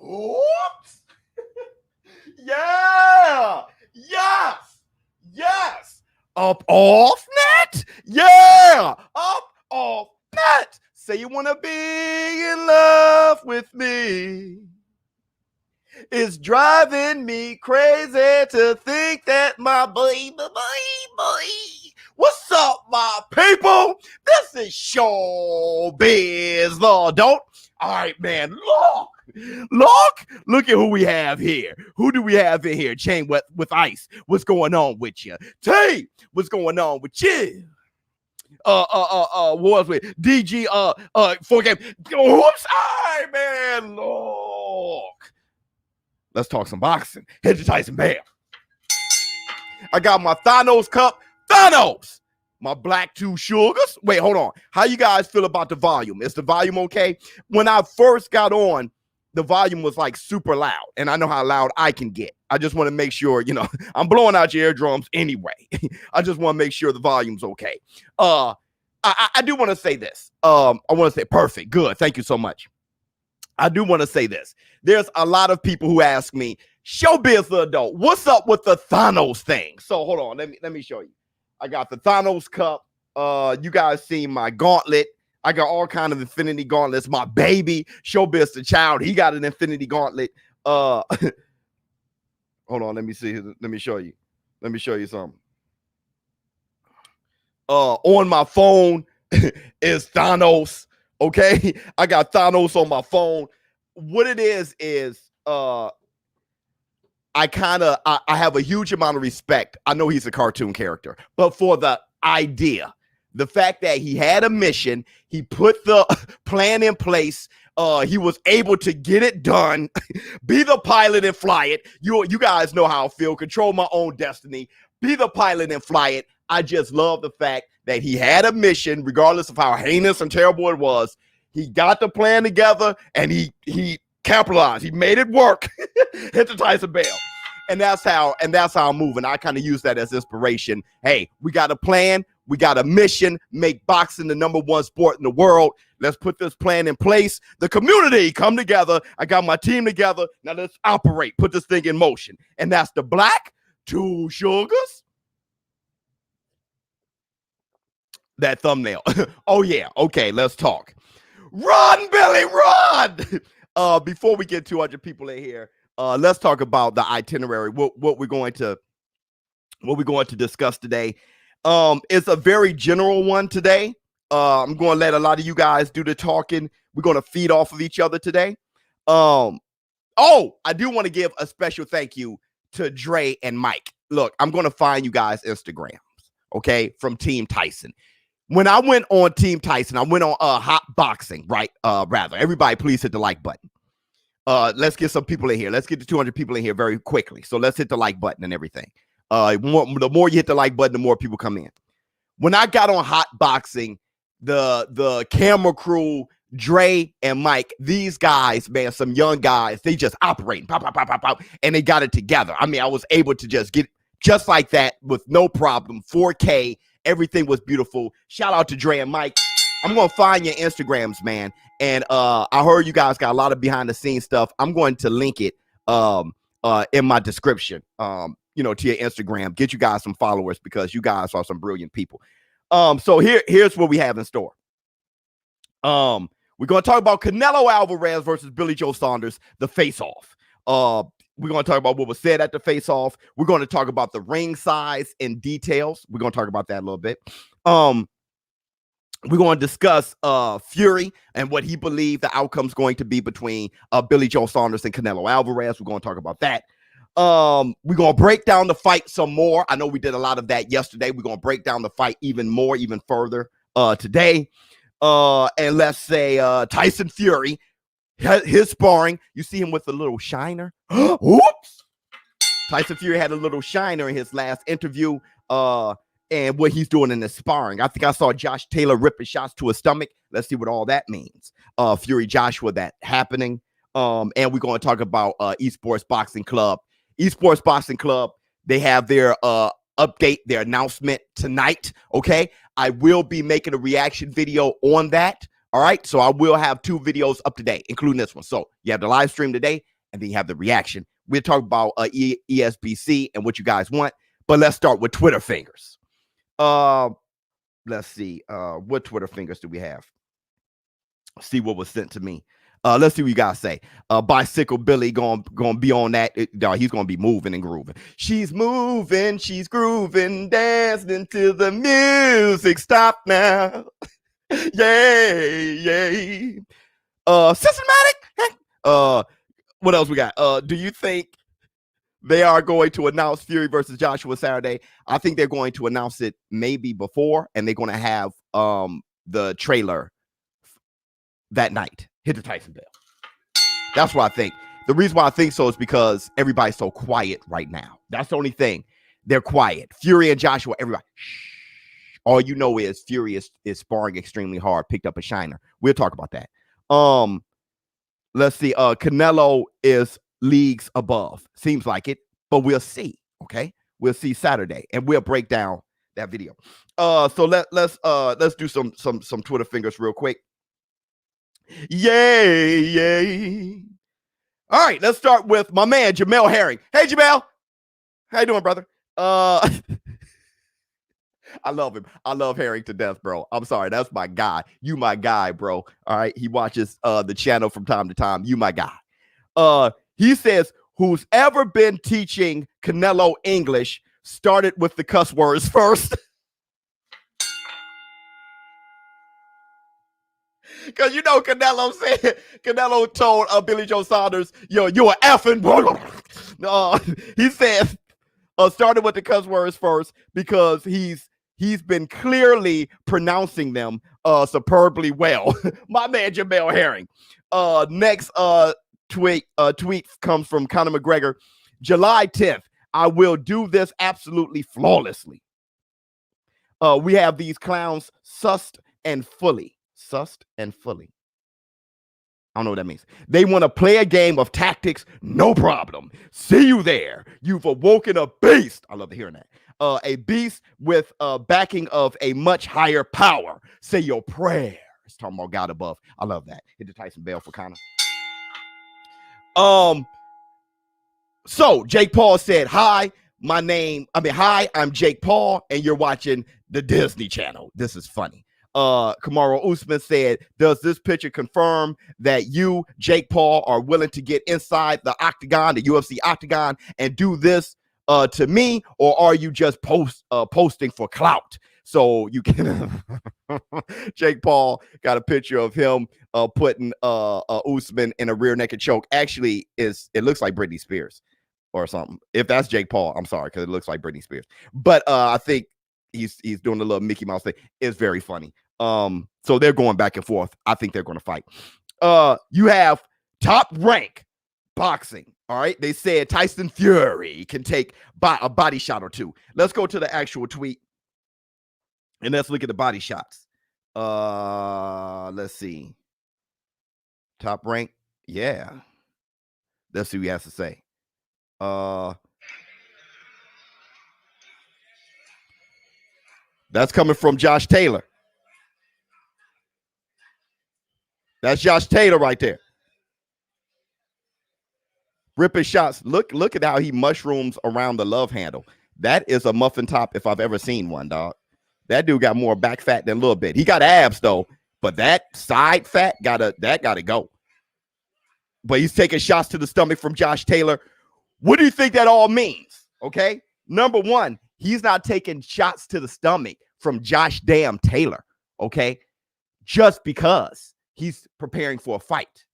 Oops. Yeah. Yes. Up off net. Yeah. Up off net. Say you want to be in love with me. It's driving me crazy to think that my baby. What's up, my people? This is ShowBizz, the adult. All right, man. Look at who we have here. Who do we have in here? Chain with Ice. What's going on with you? Tay, what's going on with you? What was with DG? 4Game. Whoops! All right, man. Look. Let's talk some boxing. Head to Tyson Bam. I got my Thanos cup. Thanos. My black two sugars. Wait, hold on. How you guys feel about the volume? Is the volume okay? When I first got on, the volume was like super loud, and I know how loud I can get. I just want to make sure, I'm blowing out your eardrums anyway. I just want to make sure the volume's okay. I do want to say this. I want to say perfect. Good. Thank you so much. I do want to say this. There's a lot of people who ask me, ShowBizz the adult, what's up with the Thanos thing? So hold on. Let me show you. I got the Thanos cup. You guys see my gauntlet. I got all kind of infinity gauntlets. My baby, ShowBizz the child, he got an infinity gauntlet. Hold on, let me see. Let me show you. Let me show you something. On my phone is Thanos. Okay, I got Thanos on my phone. What it is I have a huge amount of respect. I know he's a cartoon character, but for the idea, the fact that he had a mission, he put the plan in place, he was able to get it done, be the pilot and fly it. You guys know how I feel, control my own destiny, be the pilot and fly it. I just love the fact that he had a mission, regardless of how heinous and terrible it was. He got the plan together and he capitalized. He made it work. Hit the Tyson Bell. And that's how I'm moving. I kind of use that as inspiration. Hey, we got a plan. We got a mission. Make boxing the #1 sport in the world. Let's put this plan in place. The community come together. I got my team together. Now let's operate. Put this thing in motion. And that's the black two sugars. That thumbnail. Oh, yeah. Okay, let's talk. Run, Billy, run! Before we get 200 people in here, let's talk about the itinerary. What we're going to discuss today. It's a very general one today. I'm going to let a lot of you guys do the talking. We're going to feed off of each other today. I do want to give a special thank you to Dre and Mike. Look, I'm going to find you guys Instagrams, okay, from Team Tyson. When I went on Team Tyson, I went on Hot Boxing, right? Rather, everybody please hit the like button. Let's get some people in here. Let's get to 200 people in here very quickly. So let's hit the like button and everything. The more you hit the like button, the more people come in. When I got on Hot Boxing, the camera crew, Dre and Mike, these guys, man, some young guys, they just operating, pop, and they got it together. I mean, I was able to just get just like that with no problem. 4K. Everything was beautiful. Shout out to Dre and Mike. I'm going to find your Instagrams, man. And I heard you guys got a lot of behind the scenes stuff. I'm going to link it in my description, to your Instagram. Get you guys some followers because you guys are some brilliant people. So here's what we have in store. We're going to talk about Canelo Alvarez versus Billy Joe Saunders, the face-off. We're going to talk about what was said at the face-off. We're going to talk about the ring size and details. We're going to talk about that a little bit. We're going to discuss Fury and what he believed the outcome's going to be between Billy Joe Saunders and Canelo Alvarez. We're going to talk about that. We're going to break down the fight some more. I know we did a lot of that yesterday. We're going to break down the fight even further today. And let's say Tyson Fury, his sparring, you see him with a little shiner. Whoops! Tyson Fury had a little shiner in his last interview. And what he's doing in the sparring. I think I saw Josh Taylor ripping shots to his stomach. Let's see what all that means. Fury Joshua, that happening. And we're going to talk about Esports Boxing Club. Esports Boxing Club, they have their update, their announcement tonight. Okay. I will be making a reaction video on that. All right. So I will have 2 videos up to date, including this one. So you have the live stream today and then you have the reaction. We'll talk about ESBC and what you guys want, but let's start with Twitter fingers. Let's see. What Twitter fingers do we have? See what was sent to me. Let's see what you guys say. Bicycle Billy gonna be on that. He's gonna be moving and grooving. She's moving, she's grooving, dancing to the music. Stop now. Yay, yay. Systematic. What else we got? Do you think they are going to announce Fury versus Joshua Saturday? I think they're going to announce it maybe before, and they're going to have the trailer that night. Hit the Tyson bell. That's what I think. The reason why I think so is because everybody's so quiet right now. That's the only thing. They're quiet. Fury and Joshua, everybody. Shh. All you know is Fury is sparring extremely hard, picked up a shiner. We'll talk about that. Let's see. Canelo is leagues above. Seems like it, but we'll see. Okay. We'll see Saturday, and we'll break down that video. So let's do some Twitter fingers real quick. Yay, yay. All right, let's start with my man, Jamel Herring. Hey, Jamel. How you doing, brother? I love him. I love Herring to death, bro. I'm sorry. That's my guy. You my guy, bro. All right. He watches the channel from time to time. You my guy. He says, who's ever been teaching Canelo English started with the cuss words first. Because you know Canelo told Billy Joe Saunders, yo, you're effing. He said, started with the cuss words first because he's been clearly pronouncing them superbly well. My man Jamel Herring. Next tweet comes from Conor McGregor. July 10th, I will do this absolutely flawlessly. We have these clowns sussed and fully. Sussed and fully. I don't know what that means. They want to play a game of tactics. No problem. See you there. You've awoken a beast. I love hearing that. A beast with backing of a much higher power. Say your prayers. Talking about God above. I love that. Hit the Tyson bell for Conor. So Jake Paul said, hi, I'm Jake Paul, and you're watching the Disney Channel. This is funny. Kamaru Usman said, does this picture confirm that you, Jake Paul, are willing to get inside the octagon, the UFC octagon, and do this to me, or are you just posting for clout? So you can Jake Paul got a picture of him putting Usman in a rear naked choke. Actually, it looks like Britney Spears or something. If that's Jake Paul, I'm sorry, because it looks like Britney Spears. But I think he's doing a little Mickey Mouse thing. It's very funny. So they're going back and forth. I think they're going to fight. You have Top Rank Boxing. All right. They said Tyson Fury can take a body shot or two. Let's go to the actual tweet and let's look at the body shots. Let's see. Top Rank. Yeah. Let's see what he has to say. That's coming from Josh Taylor. That's Josh Taylor right there. Ripping shots. Look at how he mushrooms around the love handle. That is a muffin top if I've ever seen one, dog. That dude got more back fat than a little bit. He got abs though, but that side fat gotta go. But he's taking shots to the stomach from Josh Taylor. What do you think that all means? Okay. Number one, he's not taking shots to the stomach from Josh damn Taylor. Okay. Just because he's preparing for a fight.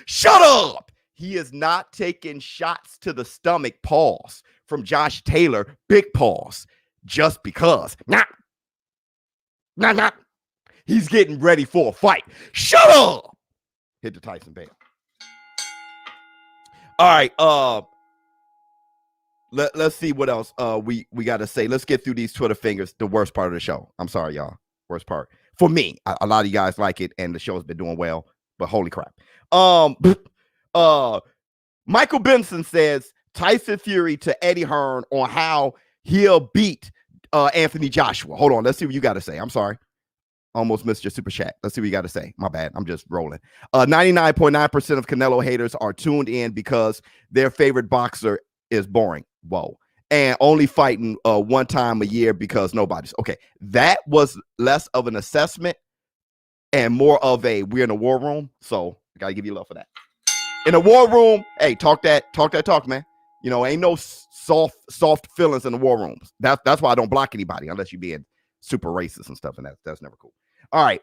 Shut up. He is not taking shots to the stomach, pause, from Josh Taylor, big pause, just because. He's getting ready for a fight. Shut up. Hit the Tyson bell. All right. Let's see what else we got to say. Let's get through these Twitter fingers. The worst part of the show. I'm sorry, y'all. Worst part. For me, a lot of you guys like it, and the show's been doing well, but holy crap. Michael Benson says Tyson Fury to Eddie Hearn on how he'll beat Anthony Joshua. Hold on. Let's see what you got to say. I'm sorry. Almost missed your super chat. Let's see what you got to say. My bad. I'm just rolling. 99.9% of Canelo haters are tuned in because their favorite boxer is boring. Whoa. And only fighting one time a year because nobody's. Okay. That was less of an assessment and more of a we're in a war room. So I got to give you love for that. In a war room, hey, talk that talk, man. You know, ain't no soft feelings in the war rooms. That's why I don't block anybody unless you being super racist and stuff, and that's never cool. All right.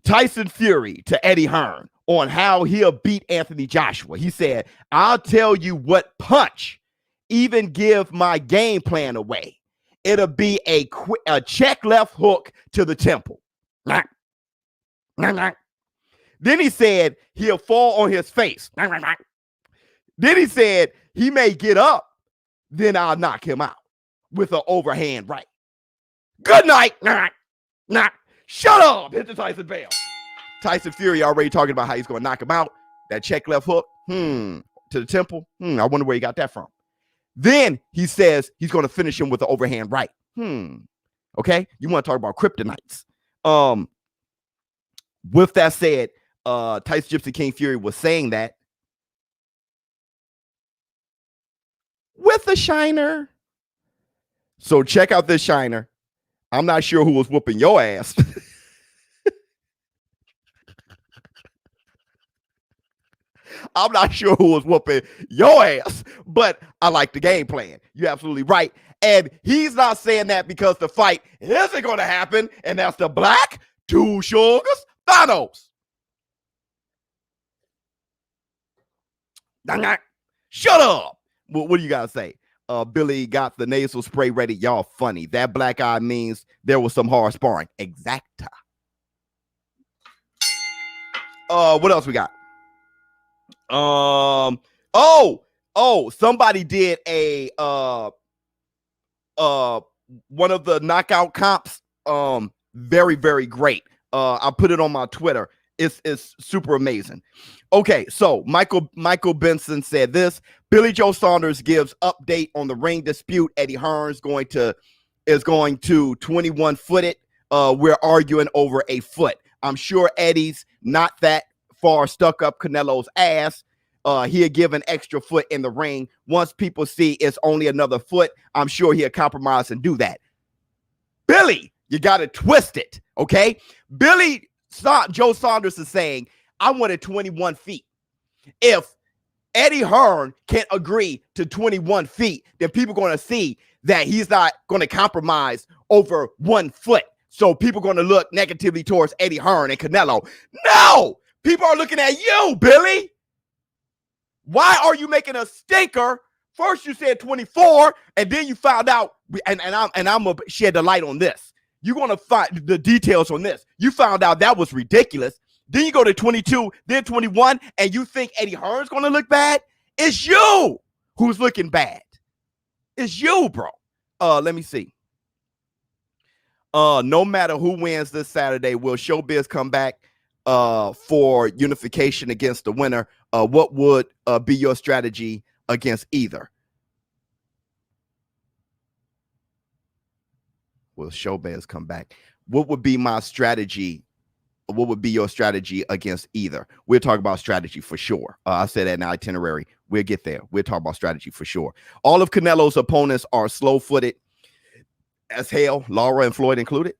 Tyson Fury to Eddie Hearn on how he'll beat Anthony Joshua. He said, I'll tell you what punch, even give my game plan away. It'll be a check left hook to the temple. Then he said he'll fall on his face. Then he said he may get up, then I'll knock him out with an overhand right. Good night. Shut up. Hit the Tyson bell. Tyson Fury already talking about how he's going to knock him out. That check left hook, to the temple. I wonder where he got that from. Then he says he's going to finish him with the overhand right. Okay. You want to talk about kryptonites. With that said, Tyson Gypsy King Fury was saying that with a shiner. So check out this shiner. I'm not sure who was whooping your ass. I'm not sure who was whooping your ass, but I like the game plan. You're absolutely right. And he's not saying that because the fight isn't going to happen, and that's the Black Two Sugars Thanos. Shut up. What do you got to say? Billy got the nasal spray ready. Y'all funny. That black eye means there was some hard sparring. Exacta. What else we got? Somebody did a one of the knockout comps. Very, very great. I put it on my Twitter. It's super amazing. Okay, so Michael Benson said this. Billy Joe Saunders gives update on the ring dispute. Eddie Hearn is going to 21-foot it. We're arguing over a foot. I'm sure Eddie's not that far stuck up Canelo's ass. He'll give an extra foot in the ring. Once people see it's only another foot, I'm sure he'll compromise and do that. Billy, you got to twist it, okay? Joe Saunders is saying, I wanted 21 feet. If Eddie Hearn can't agree to 21 feet, then people are going to see that he's not going to compromise over 1 foot. So people are going to look negatively towards Eddie Hearn and Canelo. No! People are looking at you, Billy. Why are you making a stinker? First you said 24, and then you found out, and I'm going to shed the light on this. You're going to find the details on this. You found out that was ridiculous. Then you go to 22, then 21, and you think Eddie Hearn's going to look bad? It's you who's looking bad. It's you, bro. Let me see. No matter who wins this Saturday, will ShowBizz come back for unification against the winner? What would be your strategy against either? Will ShowBizz come back? What would be my strategy? What would be your strategy against either? We'll talk about strategy for sure. I said that in Itinerary. We'll get there. We'll talk about strategy for sure. All of Canelo's opponents are slow-footed as hell, Lara and Floyd included,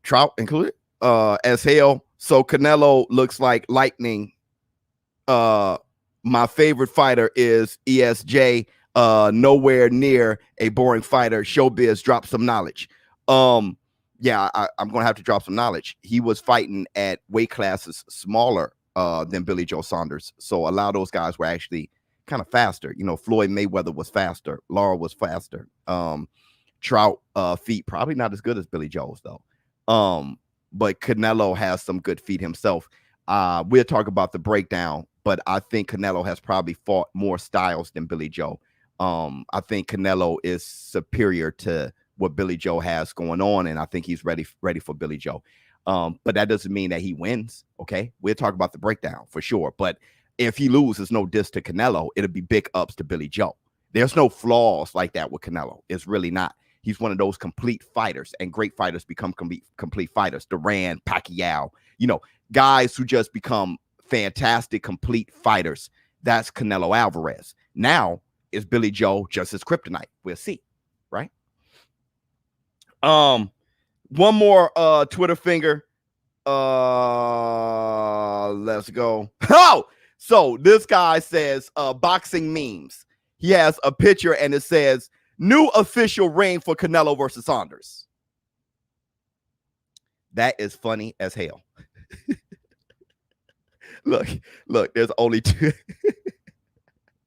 Trout included, as hell. So Canelo looks like lightning. My favorite fighter is ESJ. Nowhere near a boring fighter. ShowBizz dropped some knowledge. Yeah, I'm going to have to drop some knowledge. He was fighting at weight classes smaller than Billy Joe Saunders. So a lot of those guys were actually kind of faster. You know, Floyd Mayweather was faster. Lara was faster. Trout feet probably not as good as Billy Joe's, though. But Canelo has some good feet himself. We'll talk about the breakdown, but I think Canelo has probably fought more styles than Billy Joe. I think Canelo is superior to what Billy Joe has going on, and I think he's ready for Billy Joe. But that doesn't mean that he wins. Okay, we'll talk about the breakdown for sure. But if he loses, no diss to Canelo, it'll be big ups to Billy Joe. There's no flaws like that with Canelo. It's really not. He's one of those complete fighters, and great fighters become complete fighters. Duran, Pacquiao, guys who just become fantastic, complete fighters. That's Canelo Alvarez. Now, is Billy Joe just his kryptonite? We'll see, right? One more Twitter finger. Let's go. Oh, so this guy says boxing memes. He has a picture and it says new official ring for Canelo versus Saunders. That is funny as hell. look, there's only two.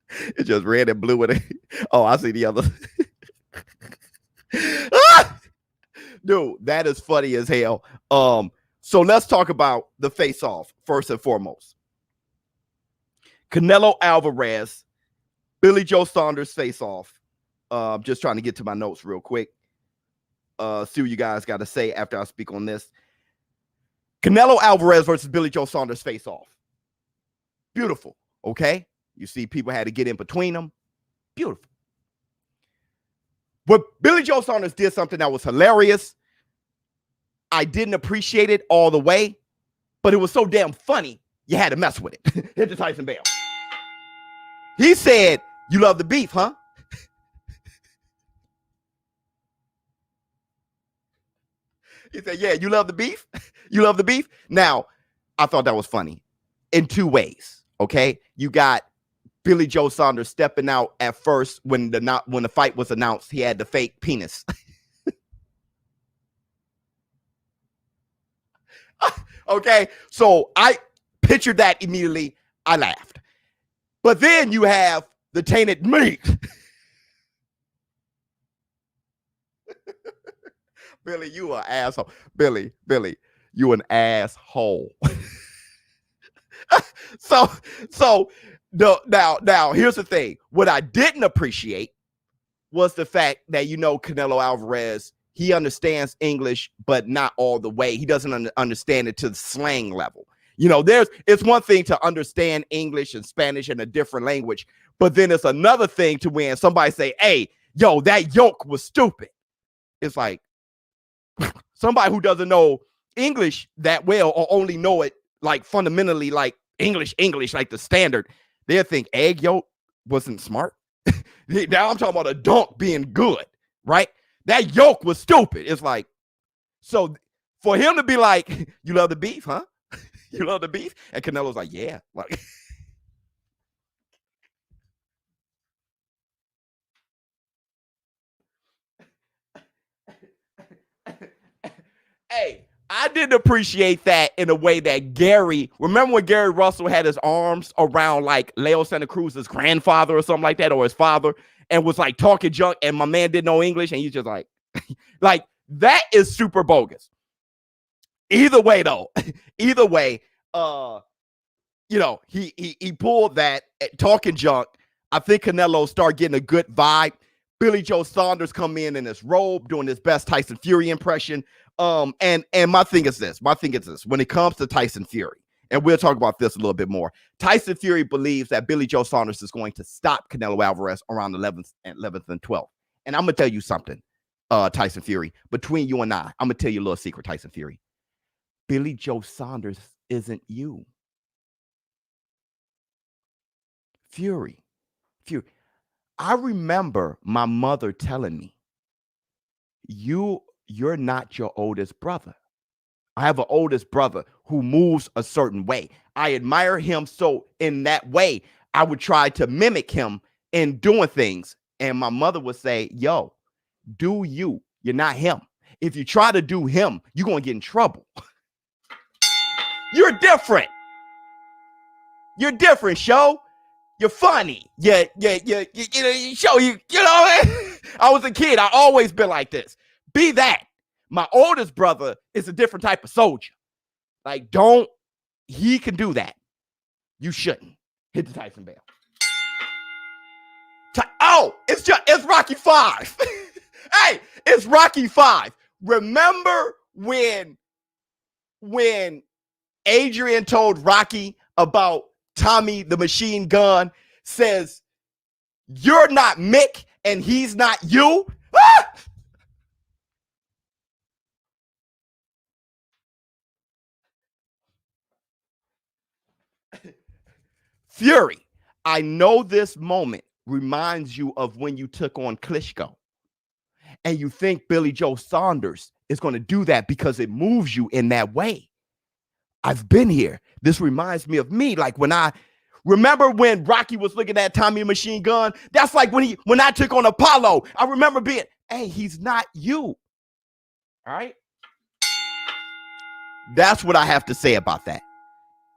It's just red and blue with it. Oh, I see the other. Dude, that is funny as hell. So let's talk about the face-off first and foremost. Canelo Alvarez, Billy Joe Saunders face-off. Just trying to get to my notes real quick. See what you guys got to say after I speak on this. Canelo Alvarez versus Billy Joe Saunders face-off. Beautiful, okay? You see people had to get in between them. Beautiful. But Billy Joe Saunders did something that was hilarious. I didn't appreciate it all the way, but it was so damn funny, you had to mess with it. Hit the Tyson Bell. He said, "You love the beef, huh?" He said, "Yeah, you love the beef? You love the beef?" Now, I thought that was funny in two ways, okay? You got Billy Joe Saunders stepping out at first when the fight was announced. He had the fake penis. Okay, so I pictured that immediately. I laughed. But then you have the tainted meat. Billy, you an asshole. Billy, you an asshole. So now here's the thing. What I didn't appreciate was the fact that Canelo Alvarez, he understands English, but not all the way. He doesn't understand it to the slang level. It's one thing to understand English and Spanish in a different language, but then it's another thing to when somebody say, "Hey, yo, that yoke was stupid." It's like somebody who doesn't know English that well or only know it like fundamentally like English, like the standard, they'll think egg yolk wasn't smart. Now I'm talking about a dunk being good, right? That yolk was stupid. It's like, so for him to be like, "You love the beef, huh? You love the beef?" And Canelo's like, "Yeah." Like, hey, I didn't appreciate that in a way that remember when Gary Russell had his arms around like Leo Santa Cruz's grandfather or something like that, or his father, and was like talking junk, and my man didn't know English, and he's just like, like that is super bogus. Either way, though, he pulled that talking junk. I think Canelo started getting a good vibe. Billy Joe Saunders come in his robe doing his best Tyson Fury impression. And my thing is this. When it comes to Tyson Fury, and we'll talk about this a little bit more, Tyson Fury believes that Billy Joe Saunders is going to stop Canelo Alvarez around 11th and 12th. And I'm going to tell you something, Tyson Fury. Between you and I'm going to tell you a little secret, Tyson Fury. Billy Joe Saunders isn't you. Fury. I remember my mother telling me, you're not your oldest brother. I have an oldest brother who moves a certain way. I admire him, so in that way, I would try to mimic him in doing things. And my mother would say, "Yo, do you. You're not him. If you try to do him, you're going to get in trouble." You're different. You're different, show. You're funny. Yeah. Show you. I was a kid. I always been like this. Be that. My oldest brother is a different type of soldier. Like, he can do that. You shouldn't. Hit the Tyson Bell. It's Rocky V. Hey, it's Rocky V. Remember when Adrian told Rocky about Tommy the Machine Gun, says, You're not Mick and he's not you. Ah! Fury, I know this moment reminds you of when you took on Klitschko. And you think Billy Joe Saunders is going to do that because it moves you in that way. I've been here. This reminds me of me. Like when I remember when Rocky was looking at Tommy Machine Gun. That's like when I took on Apollo. I remember being, hey, he's not you. All right. That's what I have to say about that.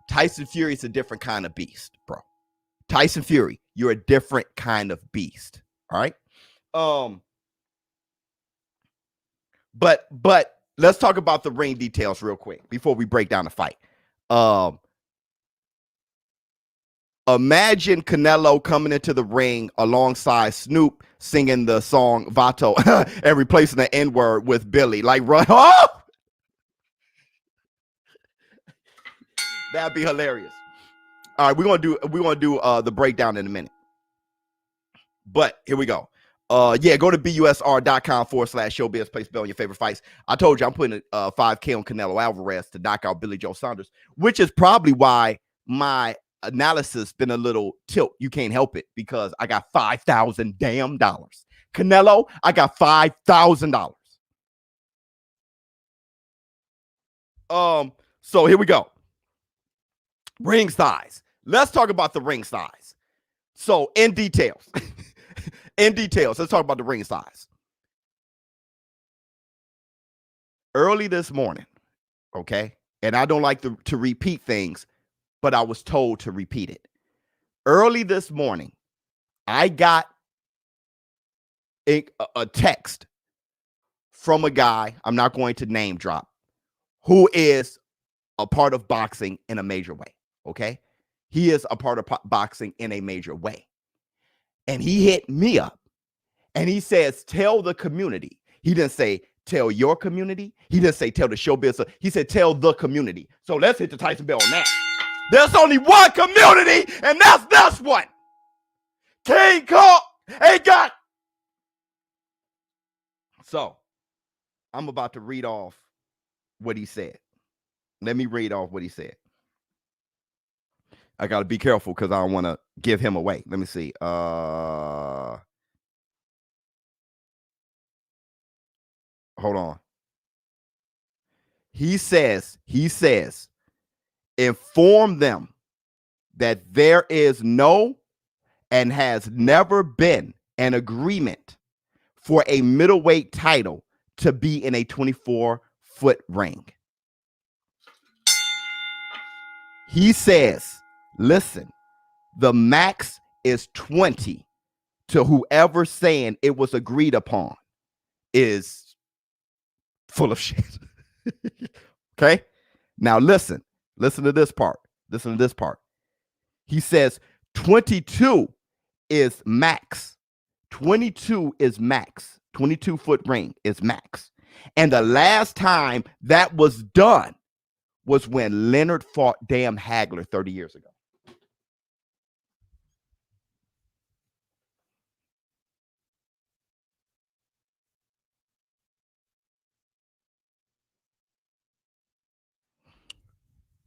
Tyson Fury is a different kind of beast, bro. Tyson Fury, you're a different kind of beast. All right. But let's talk about the ring details real quick before we break down the fight. Imagine Canelo coming into the ring alongside Snoop singing the song Vato and replacing the N-word with Billy. Like, run off. That'd be hilarious. All right, we're gonna do the breakdown in a minute. But here we go. Yeah, go to busr.com/showbiz. Place bet on your favorite fights. I told you I'm putting a 5K on Canelo Alvarez to knock out Billy Joe Saunders, which is probably why my analysis been a little tilt. You can't help it because I got $5,000 damn dollars. Canelo, I got $5,000. So here we go. Ring size. Let's talk about the ring size. So in details. Let's talk about the ring size. Early this morning, okay? And I don't like to repeat things, but I was told to repeat it. Early this morning, I got a text from a guy, I'm not going to name drop, who is a part of boxing in a major way, okay? He is a part of boxing in a major way. And he hit me up and he says, tell the community. He didn't say, tell your community. He didn't say, tell the showbiz. He said, tell the community. So let's hit the Tyson bell on that. There's only one community, and that's this one. King Kong ain't got. So I'm about to read off what he said. Let me read off what he said. I got to be careful because I don't want to give him away. Let me see. Hold on. He says, inform them that there is no and has never been an agreement for a middleweight title to be in a 24-foot ring. He says, listen, the max is 20 to whoever saying it was agreed upon is full of shit. Okay? Now listen to this part. He says 22 is max. 22 is max. 22-foot ring is max. And the last time that was done was when Leonard fought damn Hagler 30 years ago.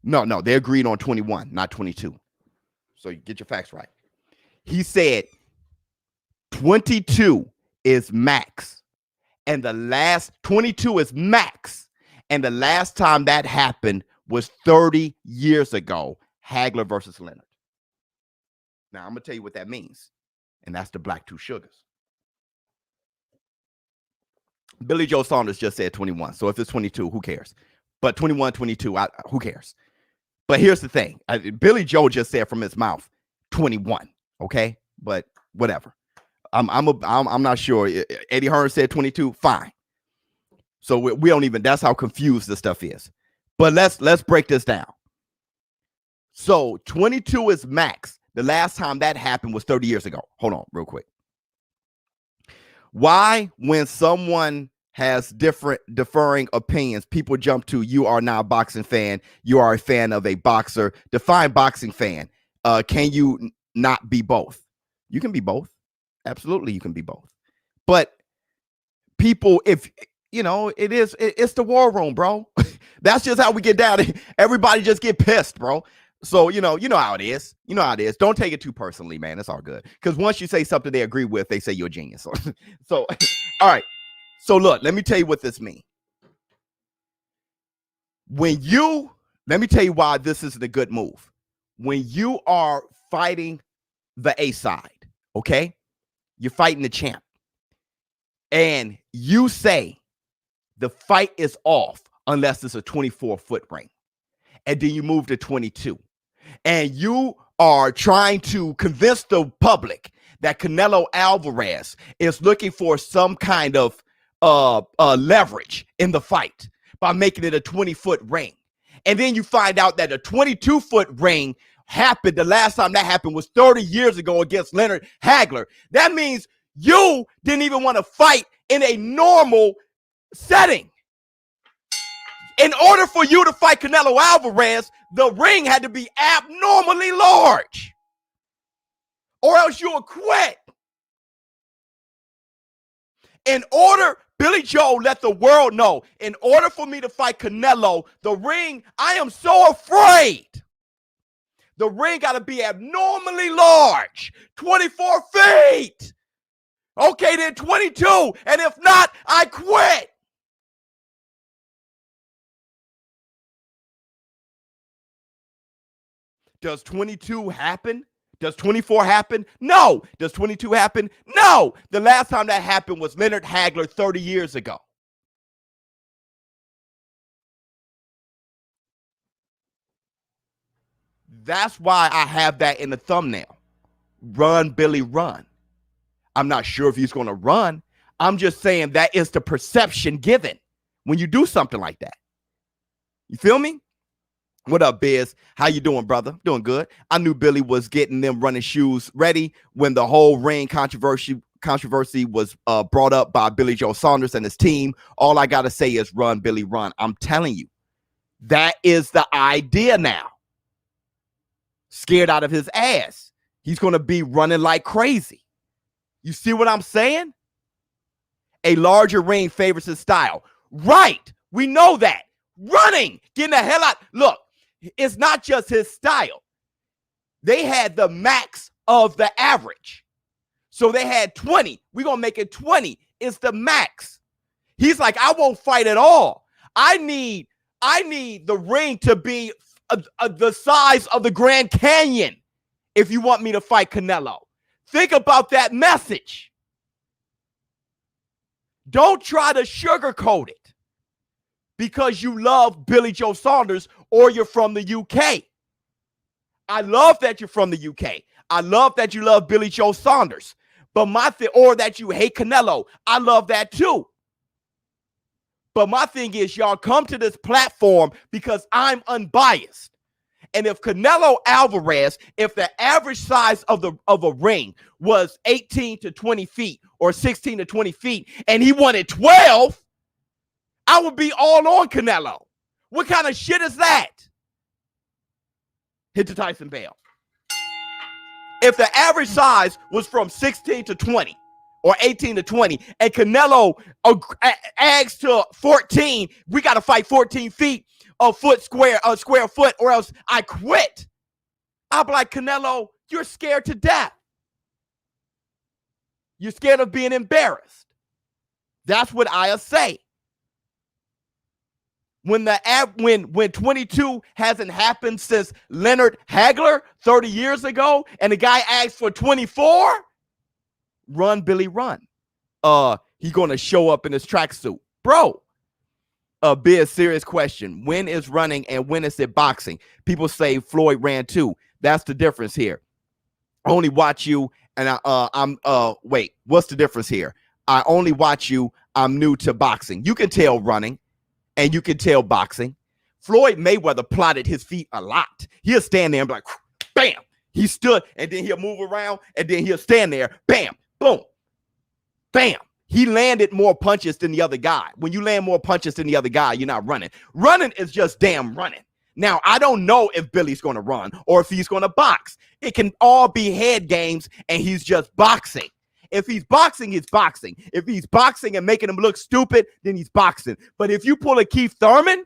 No, they agreed on 21, not 22. So you get your facts right. He said 22 is max. And the last 22 is max. And the last time that happened was 30 years ago, Hagler versus Leonard. Now, I'm going to tell you what that means. And that's the black two sugars. Billy Joe Saunders just said 21. So if it's 22, who cares? But 21, 22, who cares? But here's the thing. Billy Joe just said from his mouth 21. Okay? But whatever. I'm not sure. Eddie Hearn said 22. Fine. So we don't even, that's how confused this stuff is. But let's break this down. So 22 is max. The last time that happened was 30 years ago. Hold on real quick. Why, when someone has differing opinions, people jump to, you are not a boxing fan, you are a fan of a boxer. Define boxing fan. Can you not be both? You can be both. Absolutely, you can be both. But people, if you know, it's the war room, bro. That's just how we get down. Everybody just get pissed, bro. So you know how it is. You know how it is. Don't take it too personally, man. It's all good. Because once you say something they agree with, they say you're a genius. So all right. So look, let me tell you what this means. Let me tell you why this is the good move. When you are fighting the A side, okay? You're fighting the champ. And you say the fight is off unless it's a 24-foot ring. And then you move to 22. And you are trying to convince the public that Canelo Alvarez is looking for some kind of leverage in the fight by making it a 20-foot ring. And then you find out that a 22-foot ring happened. The last time that happened was 30 years ago against Leonard Hagler. That means you didn't even want to fight in a normal setting. In order for you to fight Canelo Alvarez, the ring had to be abnormally large, or else you'll quit. Billy Joe let the world know, in order for me to fight Canelo, the ring, I am so afraid. The ring got to be abnormally large, 24 feet. Okay, then 22. And if not, I quit. Does 22 happen? Does 24 happen? No. Does 22 happen? No. The last time that happened was Leonard Hagler 30 years ago. That's why I have that in the thumbnail. Run, Billy, run. I'm not sure if he's going to run. I'm just saying that is the perception given when you do something like that. You feel me? What up, Biz? How you doing, brother? Doing good. I knew Billy was getting them running shoes ready when the whole ring controversy was brought up by Billy Joe Saunders and his team. All I got to say is run, Billy, run. I'm telling you, that is the idea now. Scared out of his ass. He's going to be running like crazy. You see what I'm saying? A larger ring favors his style. Right. We know that. Running. Getting the hell out. Look, it's not just his style. They had the max of the average. So they had 20. We're going to make it 20. It's the max. He's like, I won't fight at all. I need the ring to be the size of the Grand Canyon if you want me to fight Canelo. Think about that message. Don't try to sugarcoat it because you love Billy Joe Saunders or you're from the UK. I love that you're from the UK. I love that you love Billy Joe Saunders. But or that you hate Canelo. I love that too. But my thing is, y'all come to this platform because I'm unbiased. And if Canelo Alvarez, if the average size of a ring was 18 to 20 feet or 16 to 20 feet, and he wanted 12, I would be all on Canelo. What kind of shit is that? Hit the Tyson bell. If the average size was from 16 to 20 or 18 to 20, and Canelo adds to 14, we got to fight 14 feet. A square foot, or else I quit. I'll be like, Canelo, you're scared to death. You're scared of being embarrassed. That's what I'll say. When 22 hasn't happened since Leonard Hagler 30 years ago, and the guy asked for 24, run, Billy, run. He's gonna show up in his tracksuit, bro. Be a serious question. When is running and when is it boxing? People say Floyd ran too. That's the difference here. I only watch you and wait, what's the difference here? I only watch you. I'm new to boxing. You can tell running and you can tell boxing. Floyd Mayweather plotted his feet a lot. He'll stand there and be like, bam. He stood and then he'll move around and then he'll stand there. Bam, boom, bam. He landed more punches than the other guy. When you land more punches than the other guy, you're not running. Running is just damn running. Now, I don't know if Billy's going to run or if he's going to box. It can all be head games, and he's just boxing. If he's boxing, he's boxing. If he's boxing and making him look stupid, then he's boxing. But if you pull a Keith Thurman,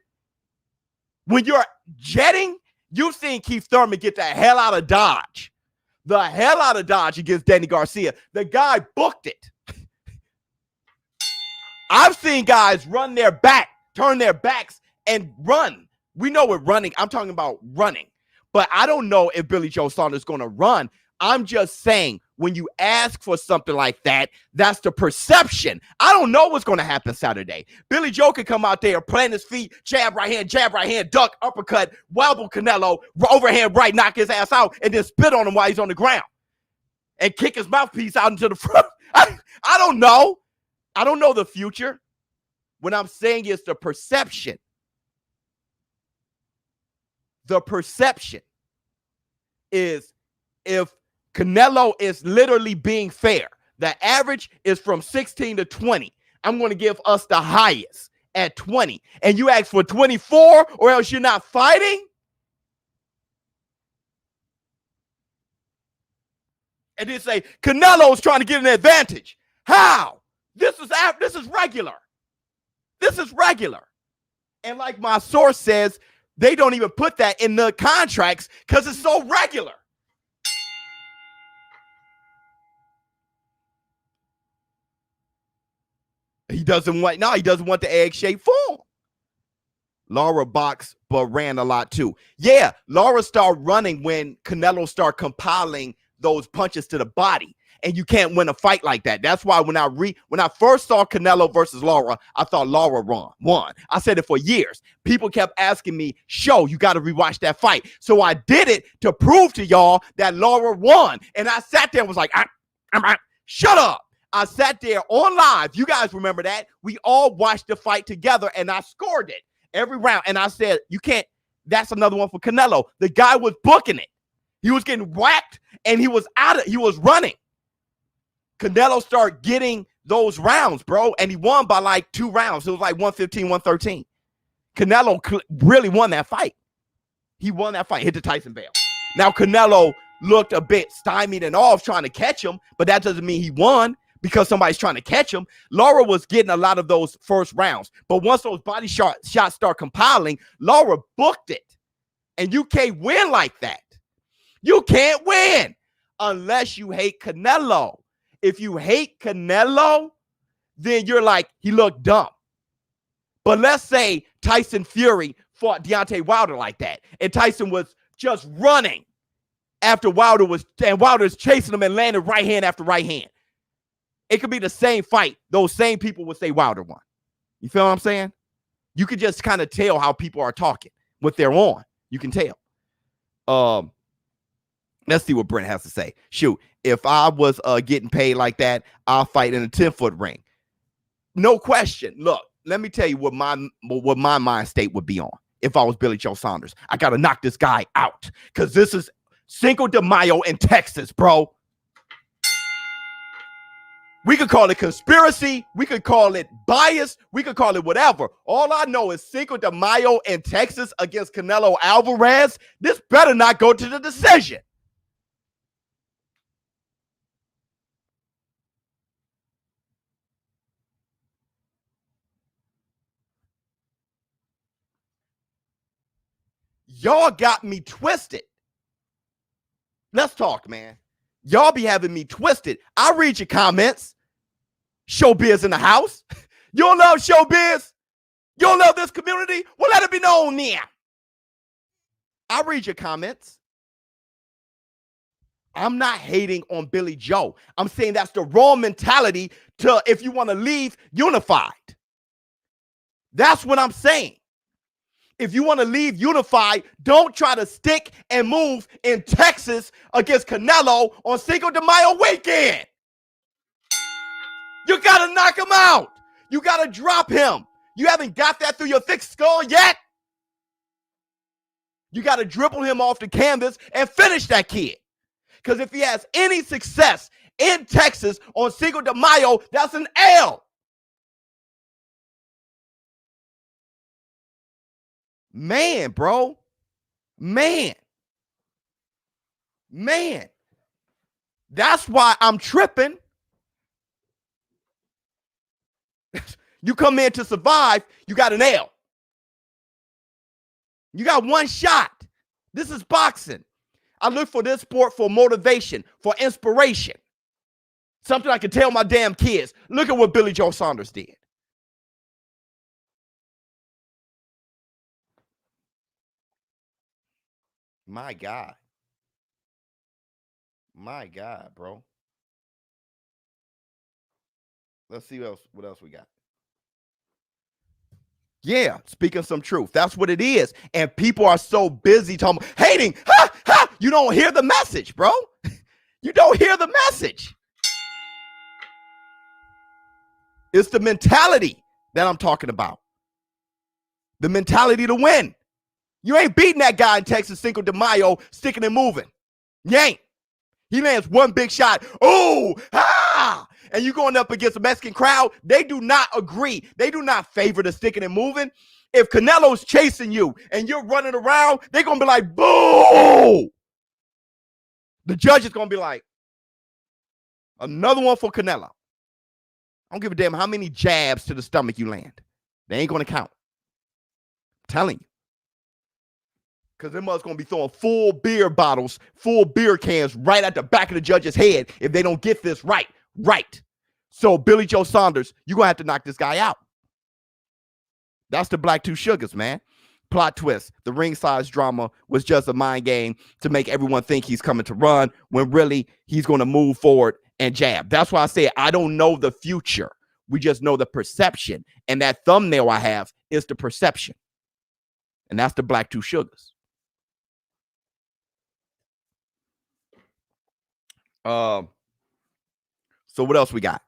when you're jetting, you've seen Keith Thurman get the hell out of Dodge. The hell out of Dodge against Danny Garcia. The guy booked it. I've seen guys run their back, turn their backs, and run. We know what running, I'm talking about running. But I don't know if Billy Joe Saunders is going to run. I'm just saying, when you ask for something like that, that's the perception. I don't know what's going to happen Saturday. Billy Joe could come out there, plant his feet, jab right hand, duck, uppercut, wobble Canelo, overhand right, knock his ass out, and then spit on him while he's on the ground and kick his mouthpiece out into the front. I don't know. I don't know the future. What I'm saying is the perception. The perception is if Canelo is literally being fair, the average is from 16 to 20. I'm going to give us the highest at 20. And you ask for 24 or else you're not fighting? And then say, Canelo's trying to get an advantage. How? This is regular. This is regular. And like my source says, they don't even put that in the contracts because it's so regular. He doesn't want the egg-shaped form. Laura boxed but ran a lot too. Yeah, Laura started running when Canelo started compiling those punches to the body. And you can't win a fight like that. That's why when I first saw Canelo versus Laura, I thought Laura won. I said it for years. People kept asking me, you got to rewatch that fight. So I did it to prove to y'all that Laura won. And I sat there and was like, shut up. I sat there on live. You guys remember that? We all watched the fight together and I scored it every round. And I said, you can't. That's another one for Canelo. The guy was booking it. He was getting whacked and he was running. Canelo started getting those rounds, bro, and he won by like 2 rounds. It was like 115, 113. Canelo really won that fight. He won that fight, hit the Tyson bell. Now, Canelo looked a bit stymied and off trying to catch him, but that doesn't mean he won because somebody's trying to catch him. Laura was getting a lot of those first rounds, but once those body shots start compiling, Laura booked it, and you can't win like that. You can't win unless you hate Canelo. If you hate Canelo, then you're like, he looked dumb. But let's say Tyson Fury fought Deontay Wilder like that, and Tyson was just running after Wilder's chasing him and landing right hand after right hand. It could be the same fight. Those same people would say Wilder won. You feel what I'm saying? You could just kind of tell how people are talking, what they're on. You can tell. Let's see what Brent has to say. Shoot, if I was getting paid like that, I'll fight in a 10-foot ring. No question. Look, let me tell you what my mind state would be on if I was Billy Joe Saunders. I got to knock this guy out because this is Cinco de Mayo in Texas, bro. We could call it conspiracy. We could call it bias. We could call it whatever. All I know is Cinco de Mayo in Texas against Canelo Alvarez. This better not go to the decision. Y'all got me twisted. Let's talk, man. Y'all be having me twisted. I read your comments. ShowBizz in the house. You don't love ShowBizz? You don't love this community? Well, let it be known now. I read your comments. I'm not hating on Billy Joe. I'm saying that's the wrong mentality to if you want to leave unified. That's what I'm saying. If you want to leave unified, don't try to stick and move in Texas against Canelo on Cinco de Mayo weekend. You got to knock him out. You got to drop him. You haven't got that through your thick skull yet. You got to dribble him off the canvas and finish that kid. Because if he has any success in Texas on Cinco de Mayo, that's an L. Man, bro. Man. That's why I'm tripping. You come in to survive, you got an L. You got one shot. This is boxing. I look for this sport for motivation, for inspiration. Something I can tell my damn kids. Look at what Billy Joe Saunders did. My God. My God, bro. Let's see what else we got. Yeah, speaking some truth. That's what it is. And people are so busy talking, hating. Ha, ha. You don't hear the message, bro. You don't hear the message. It's the mentality that I'm talking about. The mentality to win. You ain't beating that guy in Texas Cinco de Mayo, sticking and moving. You ain't. He lands one big shot. Oh, ah! And you going up against a Mexican crowd, they do not agree. They do not favor the sticking and moving. If Canelo's chasing you and you're running around, they're going to be like, boo! The judge is going to be like, another one for Canelo. I don't give a damn how many jabs to the stomach you land. They ain't going to count. I'm telling you. Because them mother's going to be throwing full beer bottles, full beer cans right at the back of the judge's head if they don't get this right. Right. So Billy Joe Saunders, you're going to have to knock this guy out. That's the Black Two Sugars, man. Plot twist. The ringside drama was just a mind game to make everyone think he's coming to run when really he's going to move forward and jab. That's why I say I don't know the future. We just know the perception. And that thumbnail I have is the perception. And that's the Black Two Sugars. So what else we got?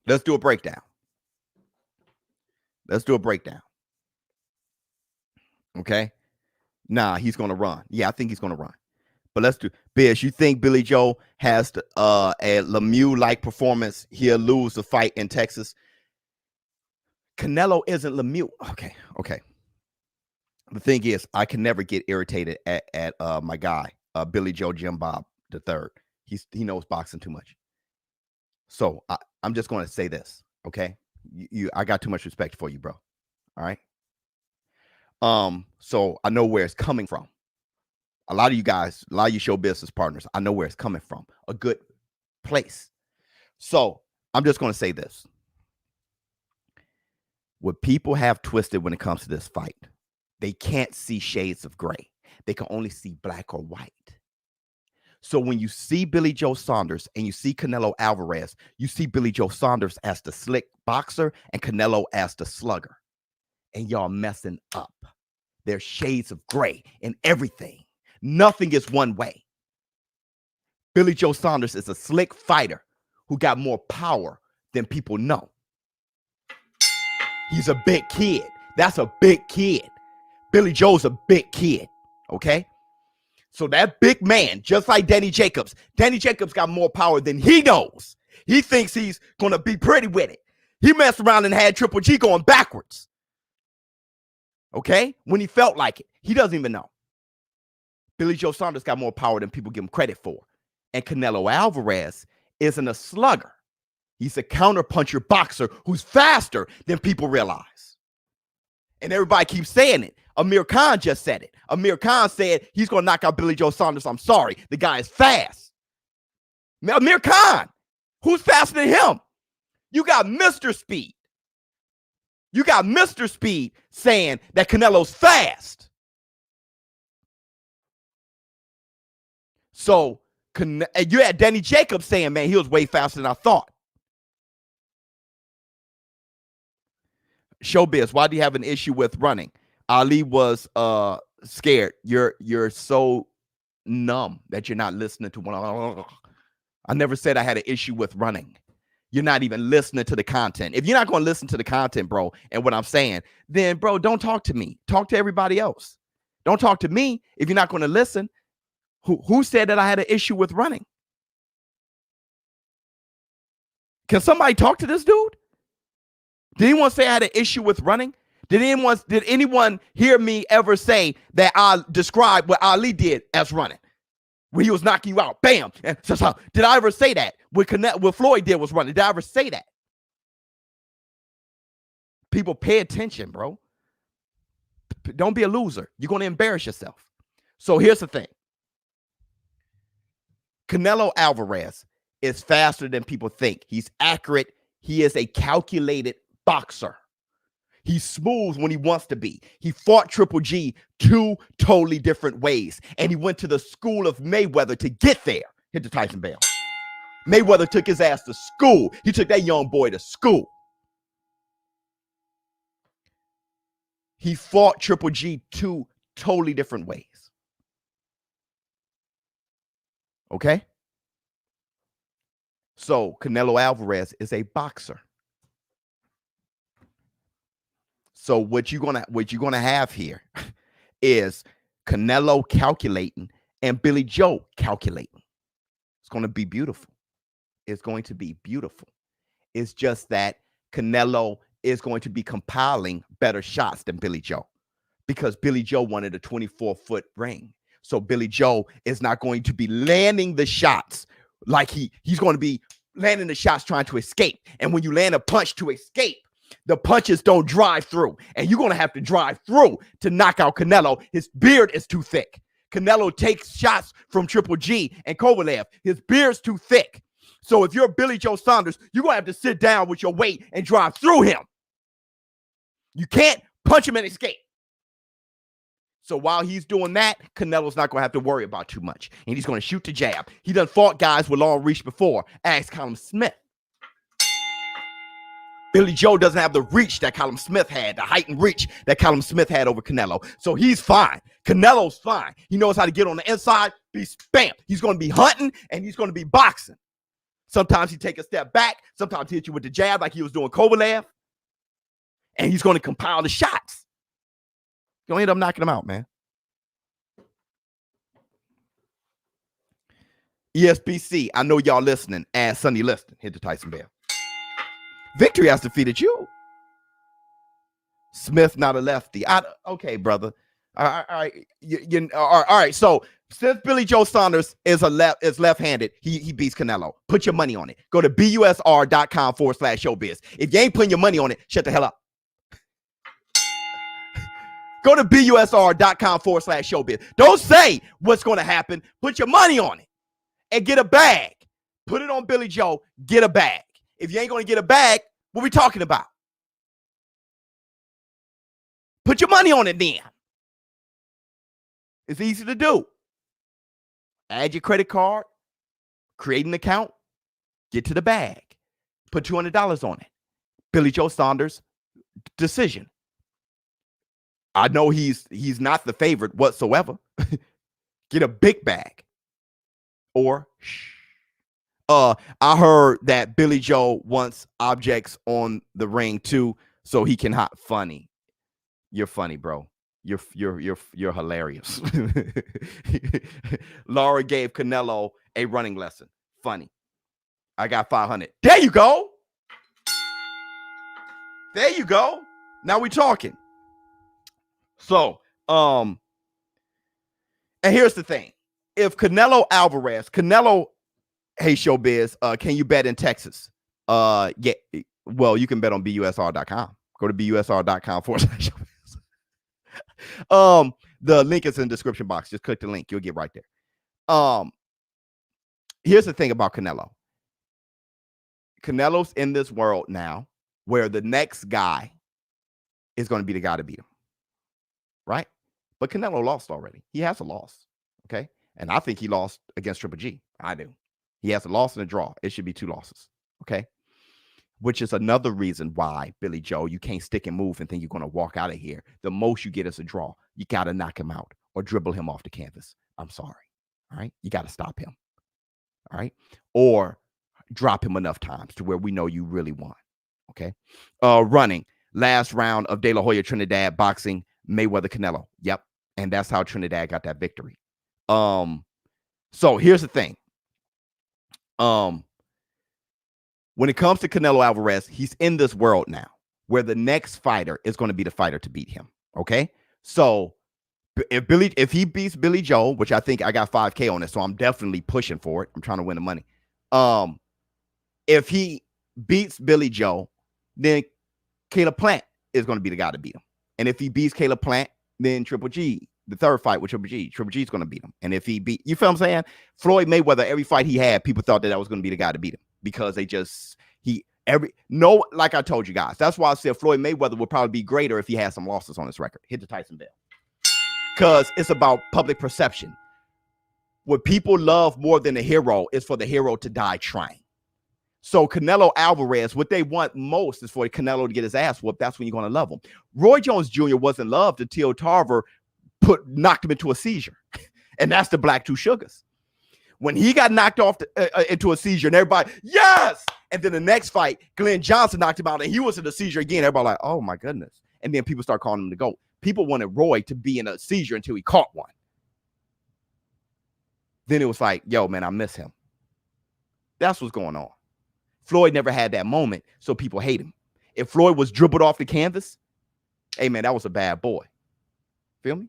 Let's do a breakdown. Okay. Nah, he's going to run. Yeah, I think he's going to run. But let's do Biz. You think Billy Joe has a Lemieux-like performance? He'll lose the fight in Texas. Canelo isn't Lemieux. Okay. The thing is, I can never get irritated at my guy, Billy Joe Jim Bob III. He knows boxing too much. So I'm just going to say this, okay? I got too much respect for you, bro. All right. So I know where it's coming from. A lot of you guys, a lot of you show business partners, I know where it's coming from. A good place. So I'm just going to say this. What people have twisted when it comes to this fight, they can't see shades of gray. They can only see black or white. So when you see Billy Joe Saunders and you see Canelo Alvarez, you see Billy Joe Saunders as the slick boxer and Canelo as the slugger. And y'all messing up. There's shades of gray in everything. Nothing is one way. Billy Joe Saunders is a slick fighter who got more power than people know. He's a big kid. That's a big kid. Billy Joe's a big kid. Okay? So that big man, just like Danny Jacobs got more power than he knows. He thinks he's going to be pretty with it. He messed around and had Triple G going backwards. Okay? When he felt like it. He doesn't even know. Billy Joe Saunders got more power than people give him credit for. And Canelo Alvarez isn't a slugger. He's a counterpuncher boxer who's faster than people realize. And everybody keeps saying it. Amir Khan just said it. Amir Khan said he's going to knock out Billy Joe Saunders. I'm sorry. The guy is fast. Amir Khan, who's faster than him? You got Mr. Speed. You got Mr. Speed saying that Canelo's fast. So you had Danny Jacobs saying, man, he was way faster than I thought. ShowBizz, why do you have an issue with running? Ali was scared. You're so numb that you're not listening to one. I never said I had an issue with running. You're not even listening to the content. If you're not going to listen to the content, bro, and what I'm saying, then, bro, don't talk to me. Talk to everybody else. Don't talk to me if you're not going to listen. Who said that I had an issue with running? Can somebody talk to this dude? Did anyone say I had an issue with running? Did anyone hear me ever say that I described what Ali did as running? When he was knocking you out, bam. And so, did I ever say that? What Floyd did was running. Did I ever say that? People, pay attention, bro. Don't be a loser. You're going to embarrass yourself. So here's the thing. Canelo Alvarez is faster than people think. He's accurate. He is a calculated boxer. He's smooth when he wants to be. He fought Triple G 2 totally different ways. And he went to the school of Mayweather to get there. Hit the Tyson bell. Mayweather took his ass to school. He took that young boy to school. He fought Triple G 2 totally different ways. Okay? So Canelo Alvarez is a boxer. So what you're gonna have here is Canelo calculating and Billy Joe calculating. It's gonna be beautiful. It's going to be beautiful. It's just that Canelo is going to be compiling better shots than Billy Joe, because Billy Joe wanted a 24-foot ring. So Billy Joe is not going to be landing the shots like he's going to be landing the shots trying to escape. And when you land a punch to escape, the punches don't drive through. And you're going to have to drive through to knock out Canelo. His beard is too thick. Canelo takes shots from Triple G and Kovalev. His beard's too thick. So if you're Billy Joe Saunders, you're going to have to sit down with your weight and drive through him. You can't punch him and escape. So while he's doing that, Canelo's not going to have to worry about too much. And he's going to shoot the jab. He done fought guys with long reach before. Ask Callum Smith. Billy Joe doesn't have the reach that Callum Smith had, the height and reach that Callum Smith had over Canelo. So he's fine. Canelo's fine. He knows how to get on the inside, be spammed. He's going to be hunting, and he's going to be boxing. Sometimes he take a step back. Sometimes he hit you with the jab like he was doing Kovalev. And he's going to compile the shots. You'll end up knocking him out, man. ESBC, I know y'all listening. Ask Sonny Liston. Hit the Tyson bell. Victory has defeated you. Smith, not a lefty. Okay, brother. All right. All right. So since Billy Joe Saunders is left-handed, he beats Canelo. Put your money on it. Go to busr.com/showbiz. If you ain't putting your money on it, shut the hell up. Go to busr.com/showbiz. Don't say what's going to happen. Put your money on it and get a bag. Put it on Billy Joe. Get a bag. If you ain't going to get a bag, what are we talking about? Put your money on it then. It's easy to do. Add your credit card, create an account, get to the bag. Put $200 on it. Billy Joe Saunders, decision. I know he's not the favorite whatsoever. Get a big bag. Or I heard that Billy Joe wants objects on the ring too, so he can hot funny. You're funny, bro. You're hilarious. Laura gave Canelo a running lesson. Funny. I got 500. There you go. There you go. Now we talking. So, and here's the thing. If Canelo Alvarez, hey, ShowBizz, can you bet in Texas? Yeah. Well, you can bet on busr.com. Go to busr.com/showbiz. The link is in the description box. Just click the link. You'll get right there. Here's the thing about Canelo. Canelo's in this world now where the next guy is going to be the guy to beat him. Right? But Canelo lost already. He has a loss. Okay? And I think he lost against Triple G. I do. He has a loss and a draw. It should be 2 losses. Okay? Which is another reason why, Billy Joe, you can't stick and move and think you're going to walk out of here. The most you get is a draw. You got to knock him out or dribble him off the canvas. I'm sorry. All right? You got to stop him. All right? Or drop him enough times to where we know you really won. Okay? Running. Last round of De La Hoya Trinidad boxing, Mayweather Canelo. Yep. And that's how Trinidad got that victory. So here's the thing. When it comes to Canelo Alvarez, he's in this world now where the next fighter is going to be the fighter to beat him. Okay. So if he beats Billy Joe, which I think I got 5K on it, so I'm definitely pushing for it. I'm trying to win the money. If he beats Billy Joe, then Caleb Plant is going to be the guy to beat him. And if he beats Caleb Plant, then Triple G, the third fight with Triple G is going to beat him. And if he beat, you feel what I'm saying? Floyd Mayweather, every fight he had, people thought that was going to be the guy to beat him because like I told you guys, that's why I said Floyd Mayweather would probably be greater if he had some losses on his record. Hit the Tyson bell. Because it's about public perception. What people love more than a hero is for the hero to die trying. So Canelo Alvarez, what they want most is for Canelo to get his ass whooped. That's when you're going to love him. Roy Jones Jr. wasn't loved until Tarver knocked him into a seizure. And that's the Black Two Sugars. When he got knocked off into a seizure and everybody, yes! And then the next fight, Glenn Johnson knocked him out and he was in a seizure again. Everybody like, oh my goodness. And then people start calling him the GOAT. People wanted Roy to be in a seizure until he caught one. Then it was like, yo, man, I miss him. That's what's going on. Floyd never had that moment, so people hate him. If Floyd was dribbled off the canvas, hey, man, that was a bad boy. Feel me?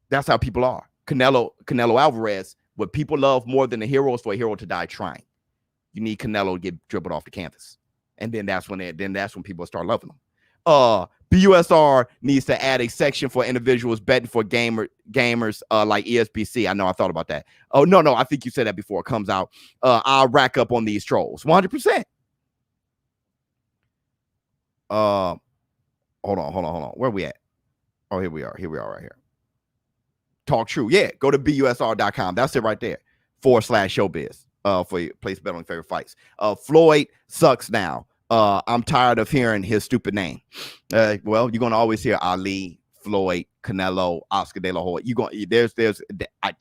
That's how people are. Canelo Alvarez, what people love more than the hero is for a hero to die trying. You need Canelo to get dribbled off the canvas. And then that's when people start loving him. BUSR needs to add a section for individuals betting for gamers like ESBC. I know I thought about that. Oh, no, I think you said that before it comes out. I'll rack up on these trolls. 100%. Hold on. Where are we at? Oh, here we are right here. Talk true. Yeah, go to busr.com. That's it right there. /ShowBizz for your place bet on favorite fights. Floyd sucks now. I'm tired of hearing his stupid name. Well, you're gonna always hear Ali, Floyd, Canelo, Oscar De La Hoya. There's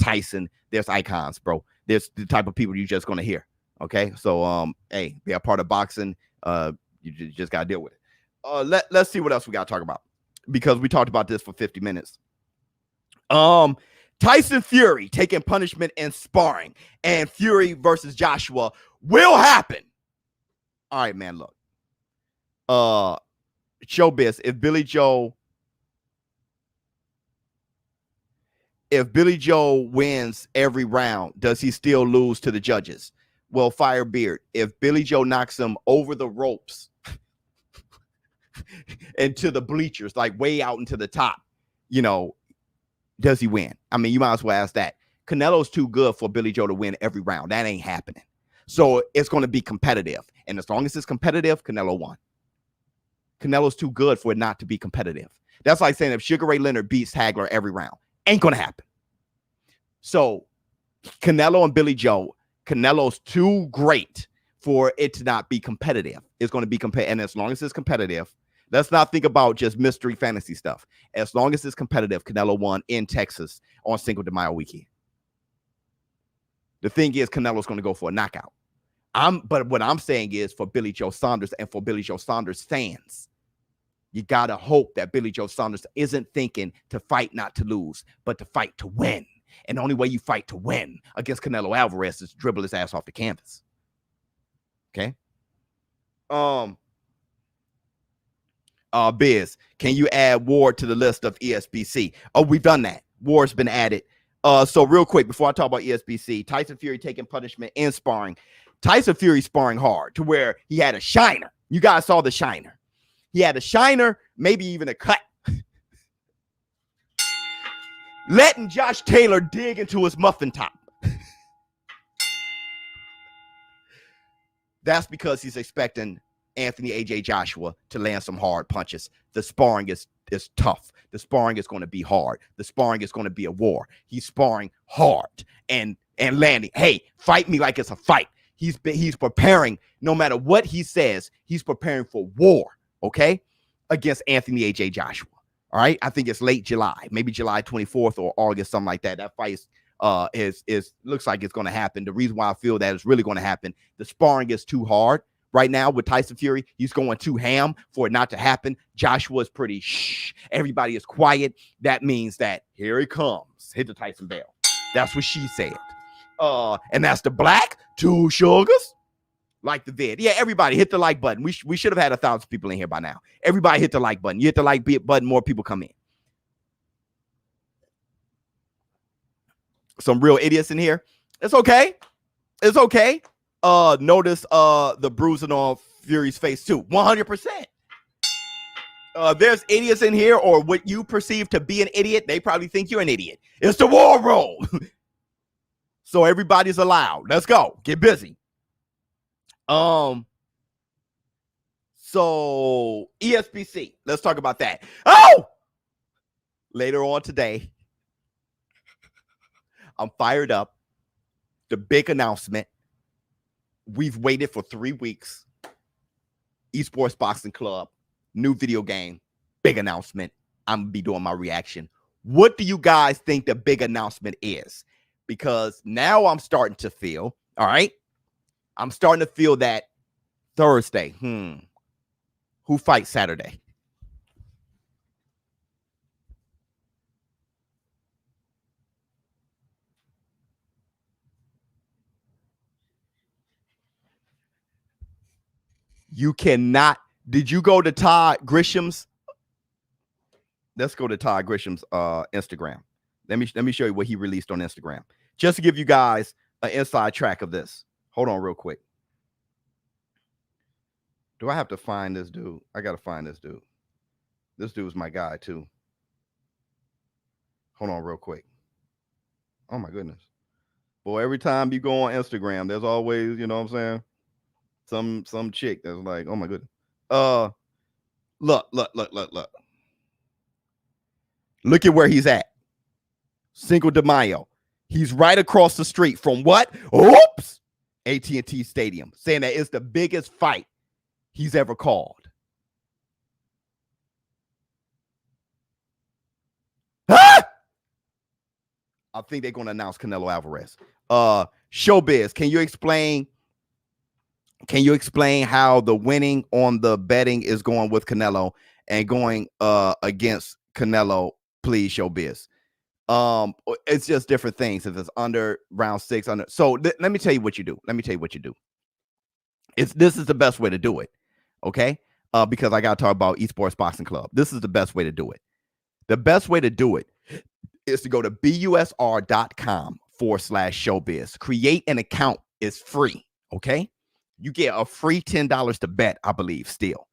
Tyson. There's icons, bro. There's the type of people you're just gonna hear. Okay, so hey, they're part of boxing. You just gotta deal with it. Let's see what else we gotta talk about because we talked about this for 50 minutes. Tyson Fury taking punishment and sparring, and Fury versus Joshua will happen. All right, man. Look. ShowBizz, if Billy Joe wins every round, does he still lose to the judges? Well, Firebeard, if Billy Joe knocks him over the ropes into the bleachers, like way out into the top, does he win? I mean, you might as well ask that. Canelo's too good for Billy Joe to win every round. That ain't happening. So it's going to be competitive. And as long as it's competitive, Canelo won. Canelo's too good for it not to be competitive. That's like saying if Sugar Ray Leonard beats Hagler every round. Ain't going to happen. So Canelo and Billy Joe, Canelo's too great for it to not be competitive. It's going to be competitive. And as long as it's competitive, let's not think about just mystery fantasy stuff. As long as it's competitive, Canelo won in Texas on Cinco de Mayo weekend. The thing is, Canelo's going to go for a knockout. But what I'm saying is for Billy Joe Saunders and for Billy Joe Saunders fans, you got to hope that Billy Joe Saunders isn't thinking to fight not to lose, but to fight to win. And the only way you fight to win against Canelo Alvarez is to dribble his ass off the canvas. Okay? Biz, can you add Ward to the list of ESBC? Oh, we've done that. Ward's been added. So real quick, before I talk about ESBC, Tyson Fury taking punishment and sparring. Tyson Fury sparring hard to where he had a shiner. You guys saw the shiner. He had a shiner, maybe even a cut. Letting Josh Taylor dig into his muffin top. That's because he's expecting Anthony A.J. Joshua to land some hard punches. The sparring is tough. The sparring is going to be hard. The sparring is going to be a war. He's sparring hard and landing. Hey, fight me like it's a fight. He's preparing, no matter what he says, he's preparing for war, okay, against Anthony A.J. Joshua. All right, I think it's late July, maybe July 24th or August, something like that. That fight looks like it's going to happen. The reason why I feel that it's really going to happen, the sparring is too hard right now with Tyson Fury. He's going too ham for it not to happen. Joshua is pretty shh. Everybody is quiet. That means that here he comes. Hit the Tyson bell. That's what she said. And that's the Black Two Sugars. Like the vid. Yeah, everybody hit the like button. We should have had 1,000 people in here by now. Everybody hit the like button. You hit the like button, more people come in. Some real idiots in here. It's okay. It's okay. Notice the bruising on Fury's face too. 100%. There's idiots in here, or what you perceive to be an idiot, they probably think you're an idiot. It's the war room. So everybody's allowed. Let's go. Get busy. So ESBC, let's talk about that. Oh! Later on today, I'm fired up. The big announcement. We've waited for 3 weeks. Esports Boxing Club, new video game, big announcement. I'm gonna be doing my reaction. What do you guys think the big announcement is? Because now I'm starting to feel, all right, I'm starting to feel that Thursday, who fights Saturday? You cannot. Did you go to Todd Grisham's? Let's go to Todd Grisham's Instagram. Let me show you what he released on Instagram, just to give you guys an inside track of this. Hold on real quick. Do I have to find this dude? I got to find this dude. This dude's my guy too. Hold on real quick. Oh my goodness. Boy, every time you go on Instagram, there's always, you know what I'm saying? Some chick that's like, oh my goodness. Look. Look at where he's at. Cinco de Mayo. He's right across the street from what? Oops! AT&T Stadium, saying that it's the biggest fight he's ever called. Ah! I think they're going to announce Canelo Alvarez. ShowBizz, can you explain how the winning on the betting is going with Canelo and going against Canelo, please, ShowBizz? It's just different things. If it's under round 6, under. So let me tell you what you do. This is the best way to do it. Okay. Because I got to talk about Esports Boxing Club. This is the best way to do it. The best way to do it is to go to busr.com/showbiz. Create an account. It's free. Okay. You get a free $10 to bet, I believe, still.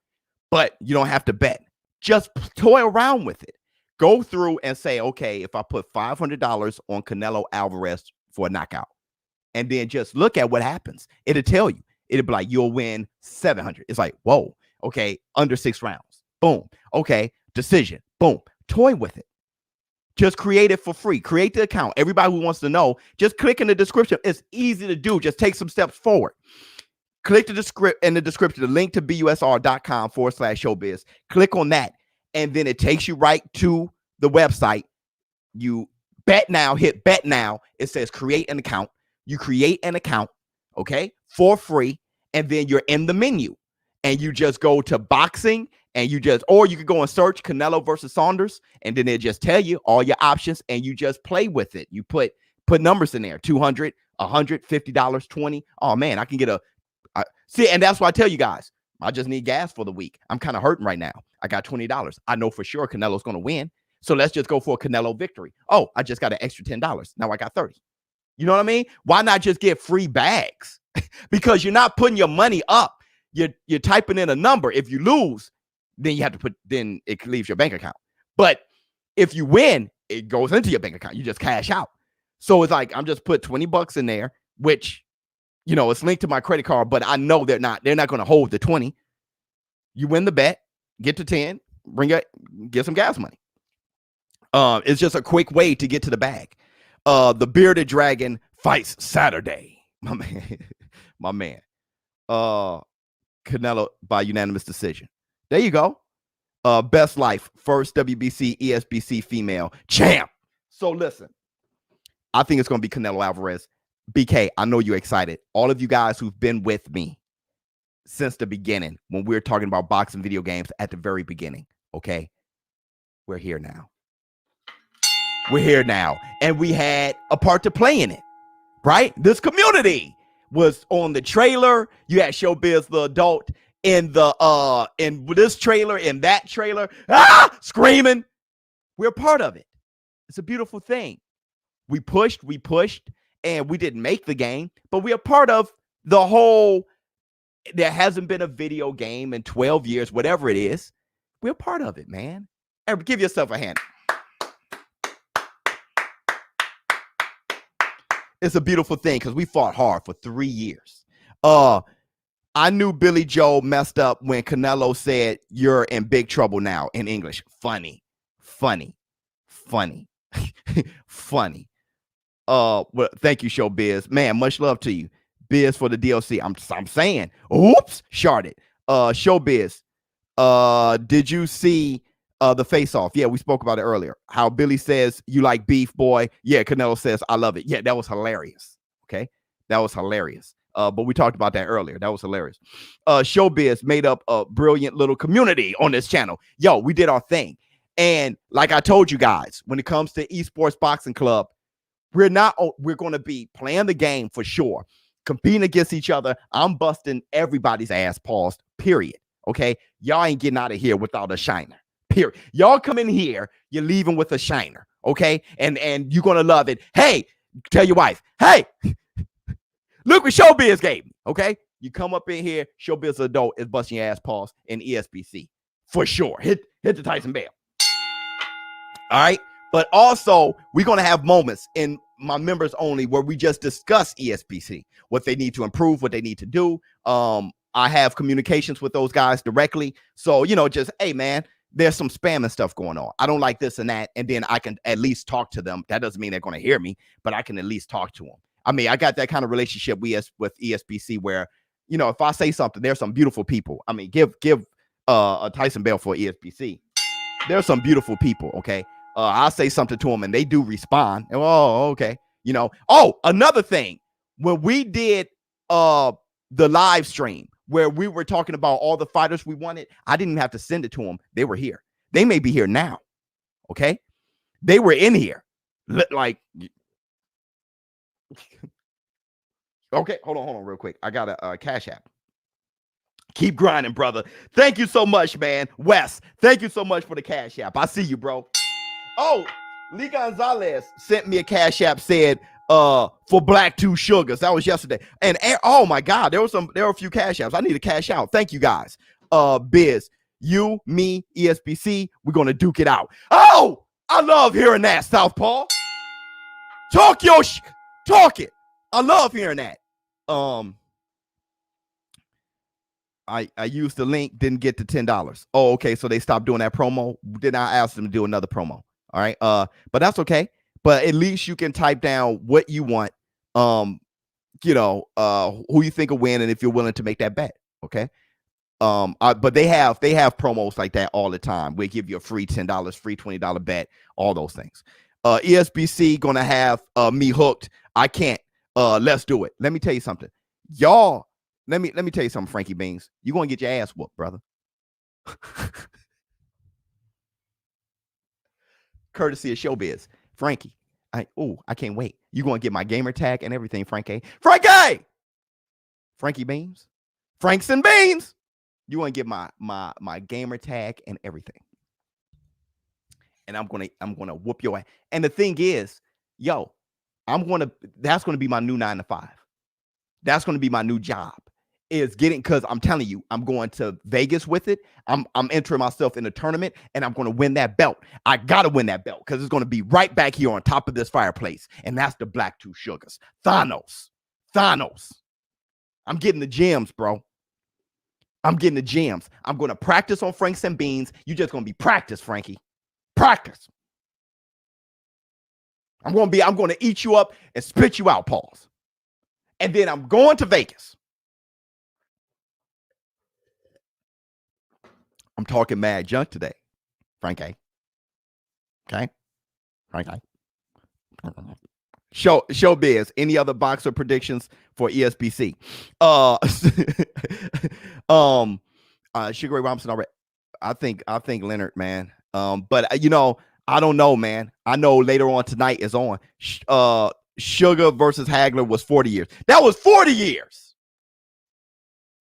But you don't have to bet. Just toy around with it. Go through and say, okay, if I put $500 on Canelo Alvarez for a knockout, and then just look at what happens. It'll tell you. It'll be like, you'll win 700. It's like, whoa, okay, under 6 rounds. Boom. Okay, decision. Boom. Toy with it. Just create it for free. Create the account. Everybody who wants to know, just click in the description. It's easy to do. Just take some steps forward. Click in the description, the link to busr.com/showbiz. Click on that, and then it takes you right to the website. You bet now, hit bet now. It says create an account. You create an account, okay, for free, and then you're in the menu, and you just go to boxing, and or you could go and search Canelo versus Saunders, and then it just tell you all your options, and you just play with it. You put numbers in there, $200, $100, $50, $20. Oh man, I can get see, and that's why I tell you guys, I just need gas for the week. I'm kind of hurting right now. I got $20. I know for sure Canelo's going to win. So let's just go for a Canelo victory. Oh, I just got an extra $10. Now I got 30. You know what I mean? Why not just get free bags? Because you're not putting your money up. You're typing in a number. If you lose, then you have to then it leaves your bank account. But if you win, it goes into your bank account. You just cash out. So it's like, I'm just put $20 in there, which, you know, it's linked to my credit card, but I know they're not going to hold the 20. You win the bet, get to 10, get some gas money. It's just a quick way to get to the bag. The Bearded Dragon fights Saturday. My man. Canelo by unanimous decision. There you go. Best Life, first WBC, ESBC female champ. So listen, I think it's going to be Canelo Alvarez. BK, I know you're excited. All of you guys who've been with me since the beginning, when we were talking about boxing video games at the very beginning, okay? We're here now. We're here now. And we had a part to play in it, right? This community was on the trailer. You had ShowBizz the adult in this trailer, in that trailer, screaming. We're part of it. It's a beautiful thing. We pushed, and we didn't make the game, but we are part of the whole. There hasn't been a video game in 12 years, whatever it is. We're part of it, man. Give yourself a hand. It's a beautiful thing because we fought hard for 3 years. I knew Billy Joe messed up when Canelo said, "You're in big trouble now," in English. Funny. Funny. Well, thank you, ShowBizz. Man, much love to you. Biz for the DLC. I'm saying, oops, sharded. ShowBizz. Did you see the face off? Yeah, we spoke about it earlier. How Billy says, "You like beef, boy." Yeah, Canelo says, "I love it." Yeah, that was hilarious. Okay, that was hilarious. But we talked about that earlier. That was hilarious. ShowBizz made up a brilliant little community on this channel. Yo, we did our thing. And like I told you guys, when it comes to Esports Boxing Club, we're going to be playing the game for sure, competing against each other. I'm busting everybody's ass, paused, period. Okay, y'all ain't getting out of here without a shiner. Period. Y'all come in here, you're leaving with a shiner. Okay, and you're gonna love it. Hey, tell your wife, hey, look what ShowBizz gave me. Okay, you come up in here, ShowBizz adult is busting your ass, paused in ESBC for sure. Hit the Tyson bell. All right. But also, we're going to have moments in my members only where we just discuss ESBC, what they need to improve, what they need to do. I have communications with those guys directly. So, just, hey, man, there's some spam and stuff going on. I don't like this and that. And then I can at least talk to them. That doesn't mean they're going to hear me, but I can at least talk to them. I mean, I got that kind of relationship with ESBC where, if I say something, there's some beautiful people. I mean, give a Tyson Bell for ESBC. There's some beautiful people, okay? I'll say something to them and they do respond. Oh, okay. Oh, another thing. When we did the live stream where we were talking about all the fighters we wanted, I didn't even have to send it to them. They were here. They may be here now. Okay. They were in here. Like, okay, hold on real quick. I got a Cash App. Keep grinding, brother. Thank you so much, man. Wes, thank you so much for the Cash App. I see you, bro. Oh, Lee Gonzalez sent me a Cash App, said for Black 2 Sugars. That was yesterday. And oh my God, there were a few Cash Apps. I need to cash out. Thank you guys. Biz, you, me, ESBC, we're gonna duke it out. Oh, I love hearing that, Southpaw. Talk it. I love hearing that. I used the link, didn't get to $10. Oh, okay. So they stopped doing that promo. Then I asked them to do another promo. All right. But that's okay. But at least you can type down what you want. Who you think will win, and if you're willing to make that bet. Okay. But they have promos like that all the time. We give you a free $10, free $20 bet, all those things. ESBC gonna have me hooked. I can't. Let's do it. Let me tell you something. Y'all, let me tell you something, Frankie Beans. You're gonna get your ass whooped, brother. Courtesy of ShowBizz. Frankie, I can't wait. You're going to get my gamer tag and everything, Frankie. Frankie Beans. Franks and Beans. You want to get my gamer tag and everything. And I'm going to whoop your ass. And the thing is, that's going to be my new 9 to 5. That's going to be my new job. Because I'm telling you, I'm going to Vegas with it. I'm entering myself in a tournament and I'm going to win that belt. I got to win that belt because it's going to be right back here on top of this fireplace. And that's the Black 2 Sugars. Thanos. I'm getting the gems, bro. I'm getting the gems. I'm going to practice on Franks and Beans. You're just going to be practice, Frankie. Practice. I'm going to eat you up and spit you out, pause. And then I'm going to Vegas. I'm talking mad junk today, Frankie. Okay, Frankie. ShowBizz. Any other boxer predictions for ESBC? Sugar Ray Robinson already. I think Leonard, man. But I don't know, man. I know later on tonight is on. Sugar versus Hagler was 40 years. That was 40 years.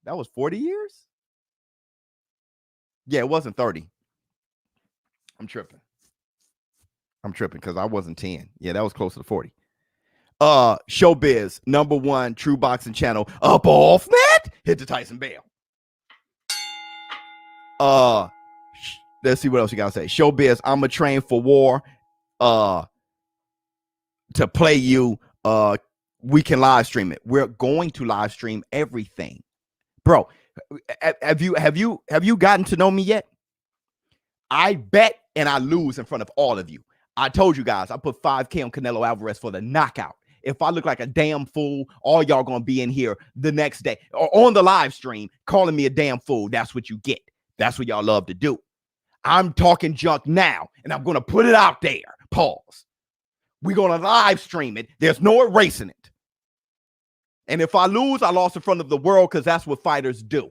That was 40 years. Yeah, it wasn't 30. I'm tripping because I wasn't 10. Yeah, that was closer to 40. ShowBizz, #1 true boxing channel. Up off net. Hit the Tyson bell. let's see what else you gotta say. ShowBizz, I'm a train for war. To play you. We can live stream it. We're going to live stream everything, bro. Have you gotten to know me yet? I bet and I lose in front of all of you. I told you guys I put 5K on Canelo Alvarez for the knockout. If I look like a damn fool, all y'all gonna be in here the next day or on the live stream calling me a damn fool. That's what you get. That's what y'all love to do. I'm talking junk now, and I'm gonna put it out there. Pause. We're gonna live stream it. There's no erasing it. And if I lose, I lost in front of the world because that's what fighters do.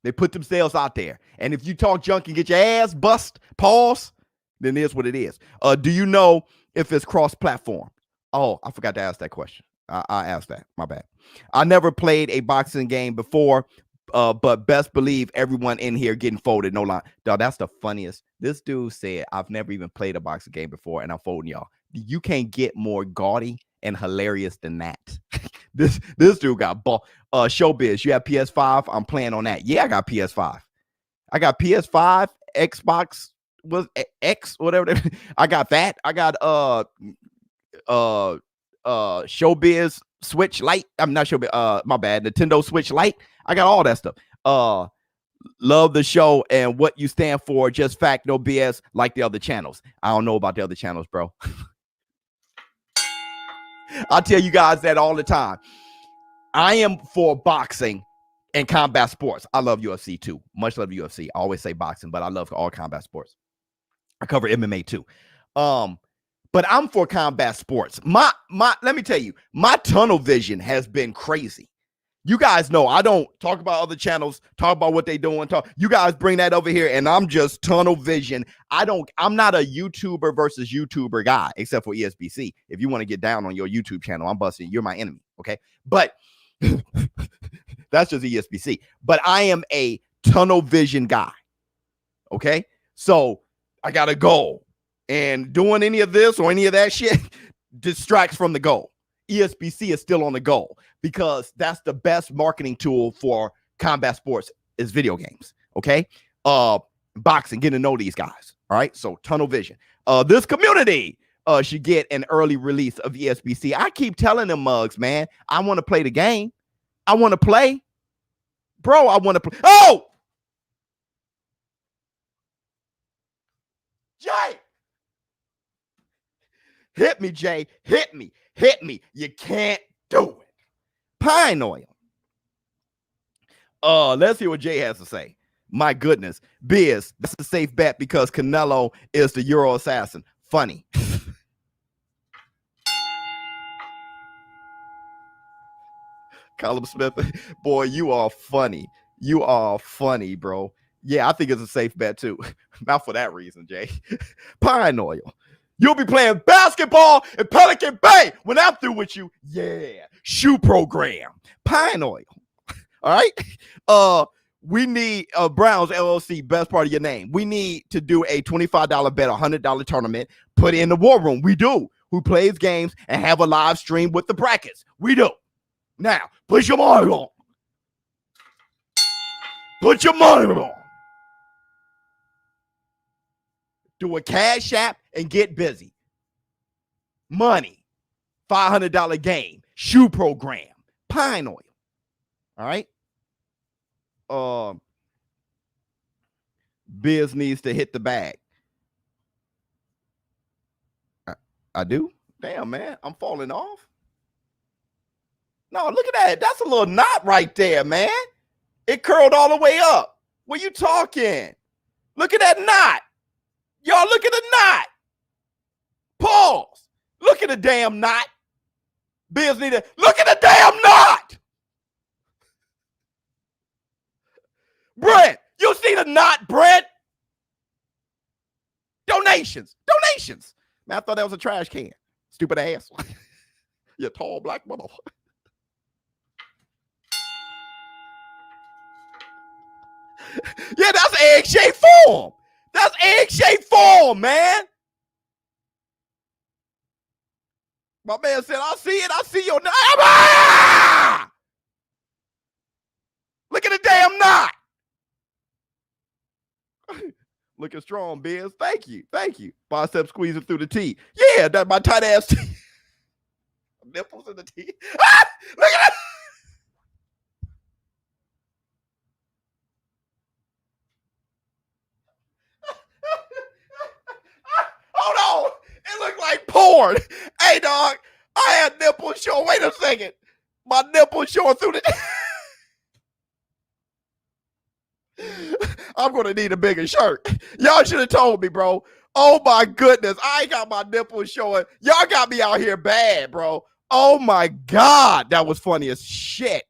They put themselves out there. And if you talk junk and get your ass bust, pause, then here's what it is. Do you know if it's cross-platform? Oh, I forgot to ask that question. I asked that. My bad. I never played a boxing game before, but best believe everyone in here getting folded. No lie. Dog, that's the funniest. This dude said, I've never even played a boxing game before, and I'm folding y'all. You can't get more gaudy and hilarious than that. This dude got ball. ShowBizz, you have PS5? I'm playing on that. Yeah, I got PS5. I got PS5, Xbox was X, whatever. I got that. I got ShowBizz Switch Lite. I'm not ShowBizz. My bad. Nintendo Switch Lite. I got all that stuff. Love the show and what you stand for. Just fact, no BS, like the other channels. I don't know about the other channels, bro. I tell you guys that all the time. I am for boxing and combat sports. I love UFC too. Much love UFC. I always say boxing, but I love all combat sports. I cover MMA too. But I'm for combat sports. Let me tell you, my tunnel vision has been crazy. You guys know I don't talk about other channels, talk about what they doing. You guys bring that over here, and I'm just tunnel vision. I'm not a YouTuber versus YouTuber guy, except for ESBC. If you want to get down on your YouTube channel, I'm busting. You're my enemy, okay? But that's just ESBC. But I am a tunnel vision guy, okay? So I got a goal, and doing any of this or any of that shit distracts from the goal. ESBC is still on the goal because that's the best marketing tool for combat sports is video games. Okay. Boxing, getting to know these guys. All right. So tunnel vision. This community should get an early release of ESBC. I keep telling them mugs, man, I want to play the game. I want to play. Bro, I want to play. Oh! Jay! Hit me, Jay. Hit me. Hit me. You can't do it. Pine oil. Let's hear what Jay has to say. My goodness. Biz, that's a safe bet because Canelo is the Euro assassin. Funny. Colin Smith, boy, you are funny. You are funny, bro. Yeah, I think it's a safe bet too. Not for that reason, Jay. Pine oil. You'll be playing basketball in Pelican Bay when I'm through with you. Yeah. Shoe program. Pine oil. All right. We need Browns LLC, best part of your name. We need to do a $25 bet, $100 tournament, put it in the war room. We do. Who plays games and have a live stream with the brackets. We do. Now, put your money on. Put your money on. Do a cash app and get busy. Money. $500 game. Shoe program. Pine oil. All right. Biz needs to hit the bag. I do? Damn, man. I'm falling off. No, look at that. That's a little knot right there, man. It curled all the way up. What you talking? Look at that knot. Y'all look at the knot. Pause. Look at the damn knot. Biz need to look at the damn knot. Brent, you see the knot, Brent? Donations. Donations. Man, I thought that was a trash can. Stupid ass. You tall black mother. Yeah, that's egg-shaped form. That's egg-shaped form, man. My man said, I see it. I see your knot. Ah! Look at the damn knot. Looking strong, Biz. Thank you. Thank you. Bicep squeezing through the T. Yeah, that's my tight ass T. Nipples in the T. Ah! Look at that. Hold on. It looked like porn. Hey, dog. I had nipples showing. Wait a second. My nipples showing through the. I'm going to need a bigger shirt. Y'all should have told me, bro. Oh, my goodness. I ain't got my nipples showing. Y'all got me out here bad, bro. Oh, my God. That was funny as shit.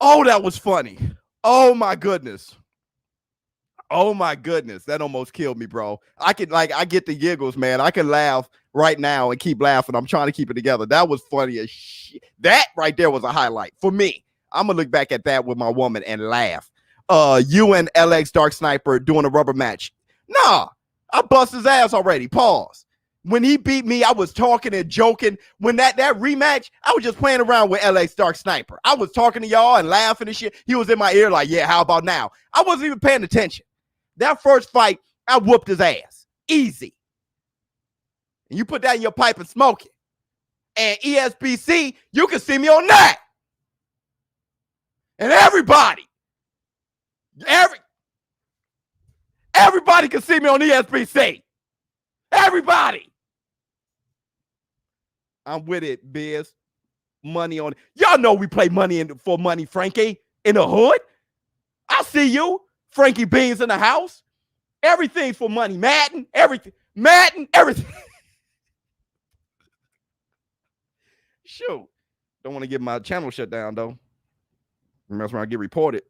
Oh, that was funny. Oh, my goodness. Oh, my goodness. That almost killed me, bro. I get the giggles, man. I can laugh right now and keep laughing. I'm trying to keep it together. That was funny as shit. That right there was a highlight for me. I'm going to look back at that with my woman and laugh. You and LX Dark Sniper doing a rubber match. Nah, I bust his ass already. Pause. When he beat me, I was talking and joking. When that rematch, I was just playing around with LX Dark Sniper. I was talking to y'all and laughing and shit. He was in my ear like, yeah, how about now? I wasn't even paying attention. That first fight, I whooped his ass. Easy. And you put that in your pipe and smoke it. And ESBC, you can see me on that. And everybody can see me on ESBC. Everybody. I'm with it, Biz. Money on it. Y'all know we play money for money, Frankie, in the hood. I see you. Frankie Beans in the house. Everything's for money. Madden, everything. Shoot. Don't want to get my channel shut down, though. Remember when I get reported.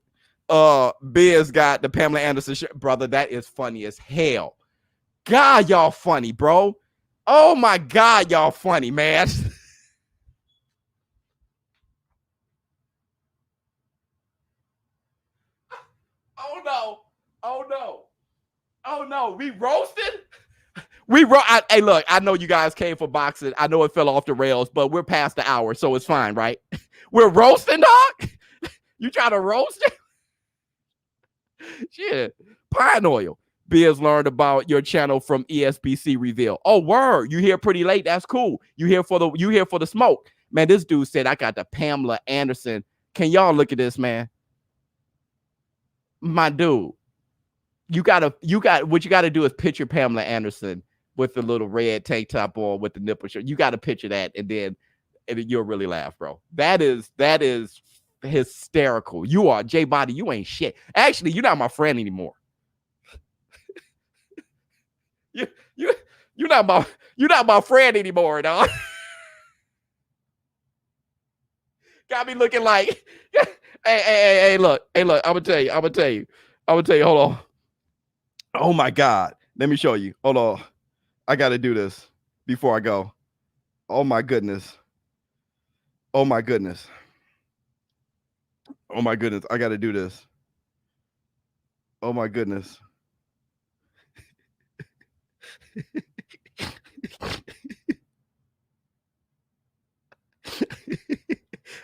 Biz got the Pamela Anderson shit. Brother, that is funny as hell. God, y'all funny, bro. Oh, my God, y'all funny, man. Oh, no. Oh, no. Oh, no. We roasted? Hey, look, I know you guys came for boxing. I know it fell off the rails, but we're past the hour, so it's fine, right? We're roasting, dog? You trying to roast it? Shit. Pine oil. Biz learned about your channel from ESBC reveal. Oh, word. You here pretty late. That's cool. You here for the smoke. Man, this dude said I got the Pamela Anderson. Can y'all look at this, man? My dude. What you gotta do is picture Pamela Anderson with the little red tank top on with the nipple shirt. You gotta picture that, and then you'll really laugh, bro. That is hysterical. You are J Body, you ain't shit. Actually, you're not my friend anymore. You're not my friend anymore, dog. Got me looking like hey, look, I'm gonna tell you, hold on. Oh my God. Let me show you. Hold on. I gotta do this before I go. Oh my goodness. Oh my goodness. Oh my goodness. I gotta do this. Oh my goodness.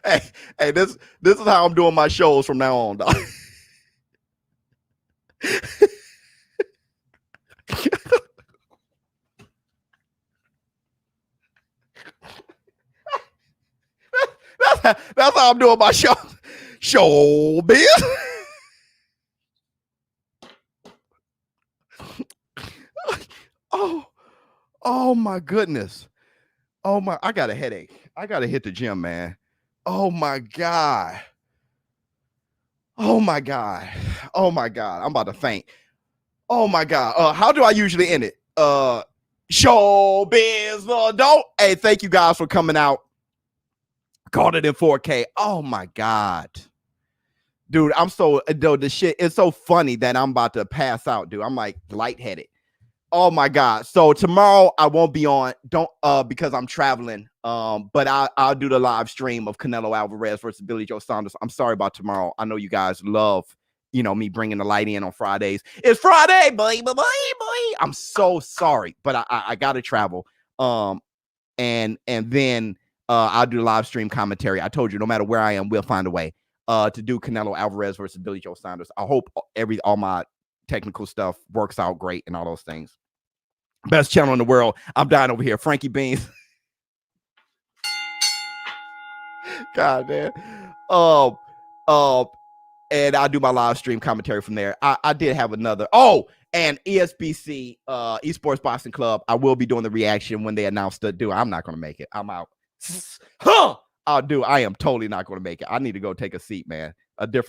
hey, this is how I'm doing my shows from now on, dog. That's how I'm doing my show. ShowBizz. Oh my goodness. Oh my, I got a headache. I gotta hit the gym, man. Oh my God. Oh my God. Oh my God. I'm about to faint. Oh my God. How do I usually end it? ShowBizz. Don't. Hey, thank you guys for coming out. Caught it in 4K. Oh my God. Dude, the shit is so funny that I'm about to pass out, dude. I'm like lightheaded. Oh my God. So tomorrow I won't be on, because I'm traveling. But I'll do the live stream of Canelo Alvarez versus Billy Joe Saunders. I'm sorry about tomorrow. I know you guys love, me bringing the light in on Fridays. It's Friday, boy. I'm so sorry, but I gotta travel. And then I'll do live stream commentary. I told you, no matter where I am, we'll find a way to do Canelo Alvarez versus Billy Joe Saunders. I hope all my technical stuff works out great and all those things. Best channel in the world. I'm dying over here. Frankie Beans. God, man. And I do my live stream commentary from there. I did have another. Oh, and ESBC, Esports Boxing Club. I will be doing the reaction when they announce the do. I'm not going to make it. I'm out. I am totally not going to make it. I need to go take a seat, man. A different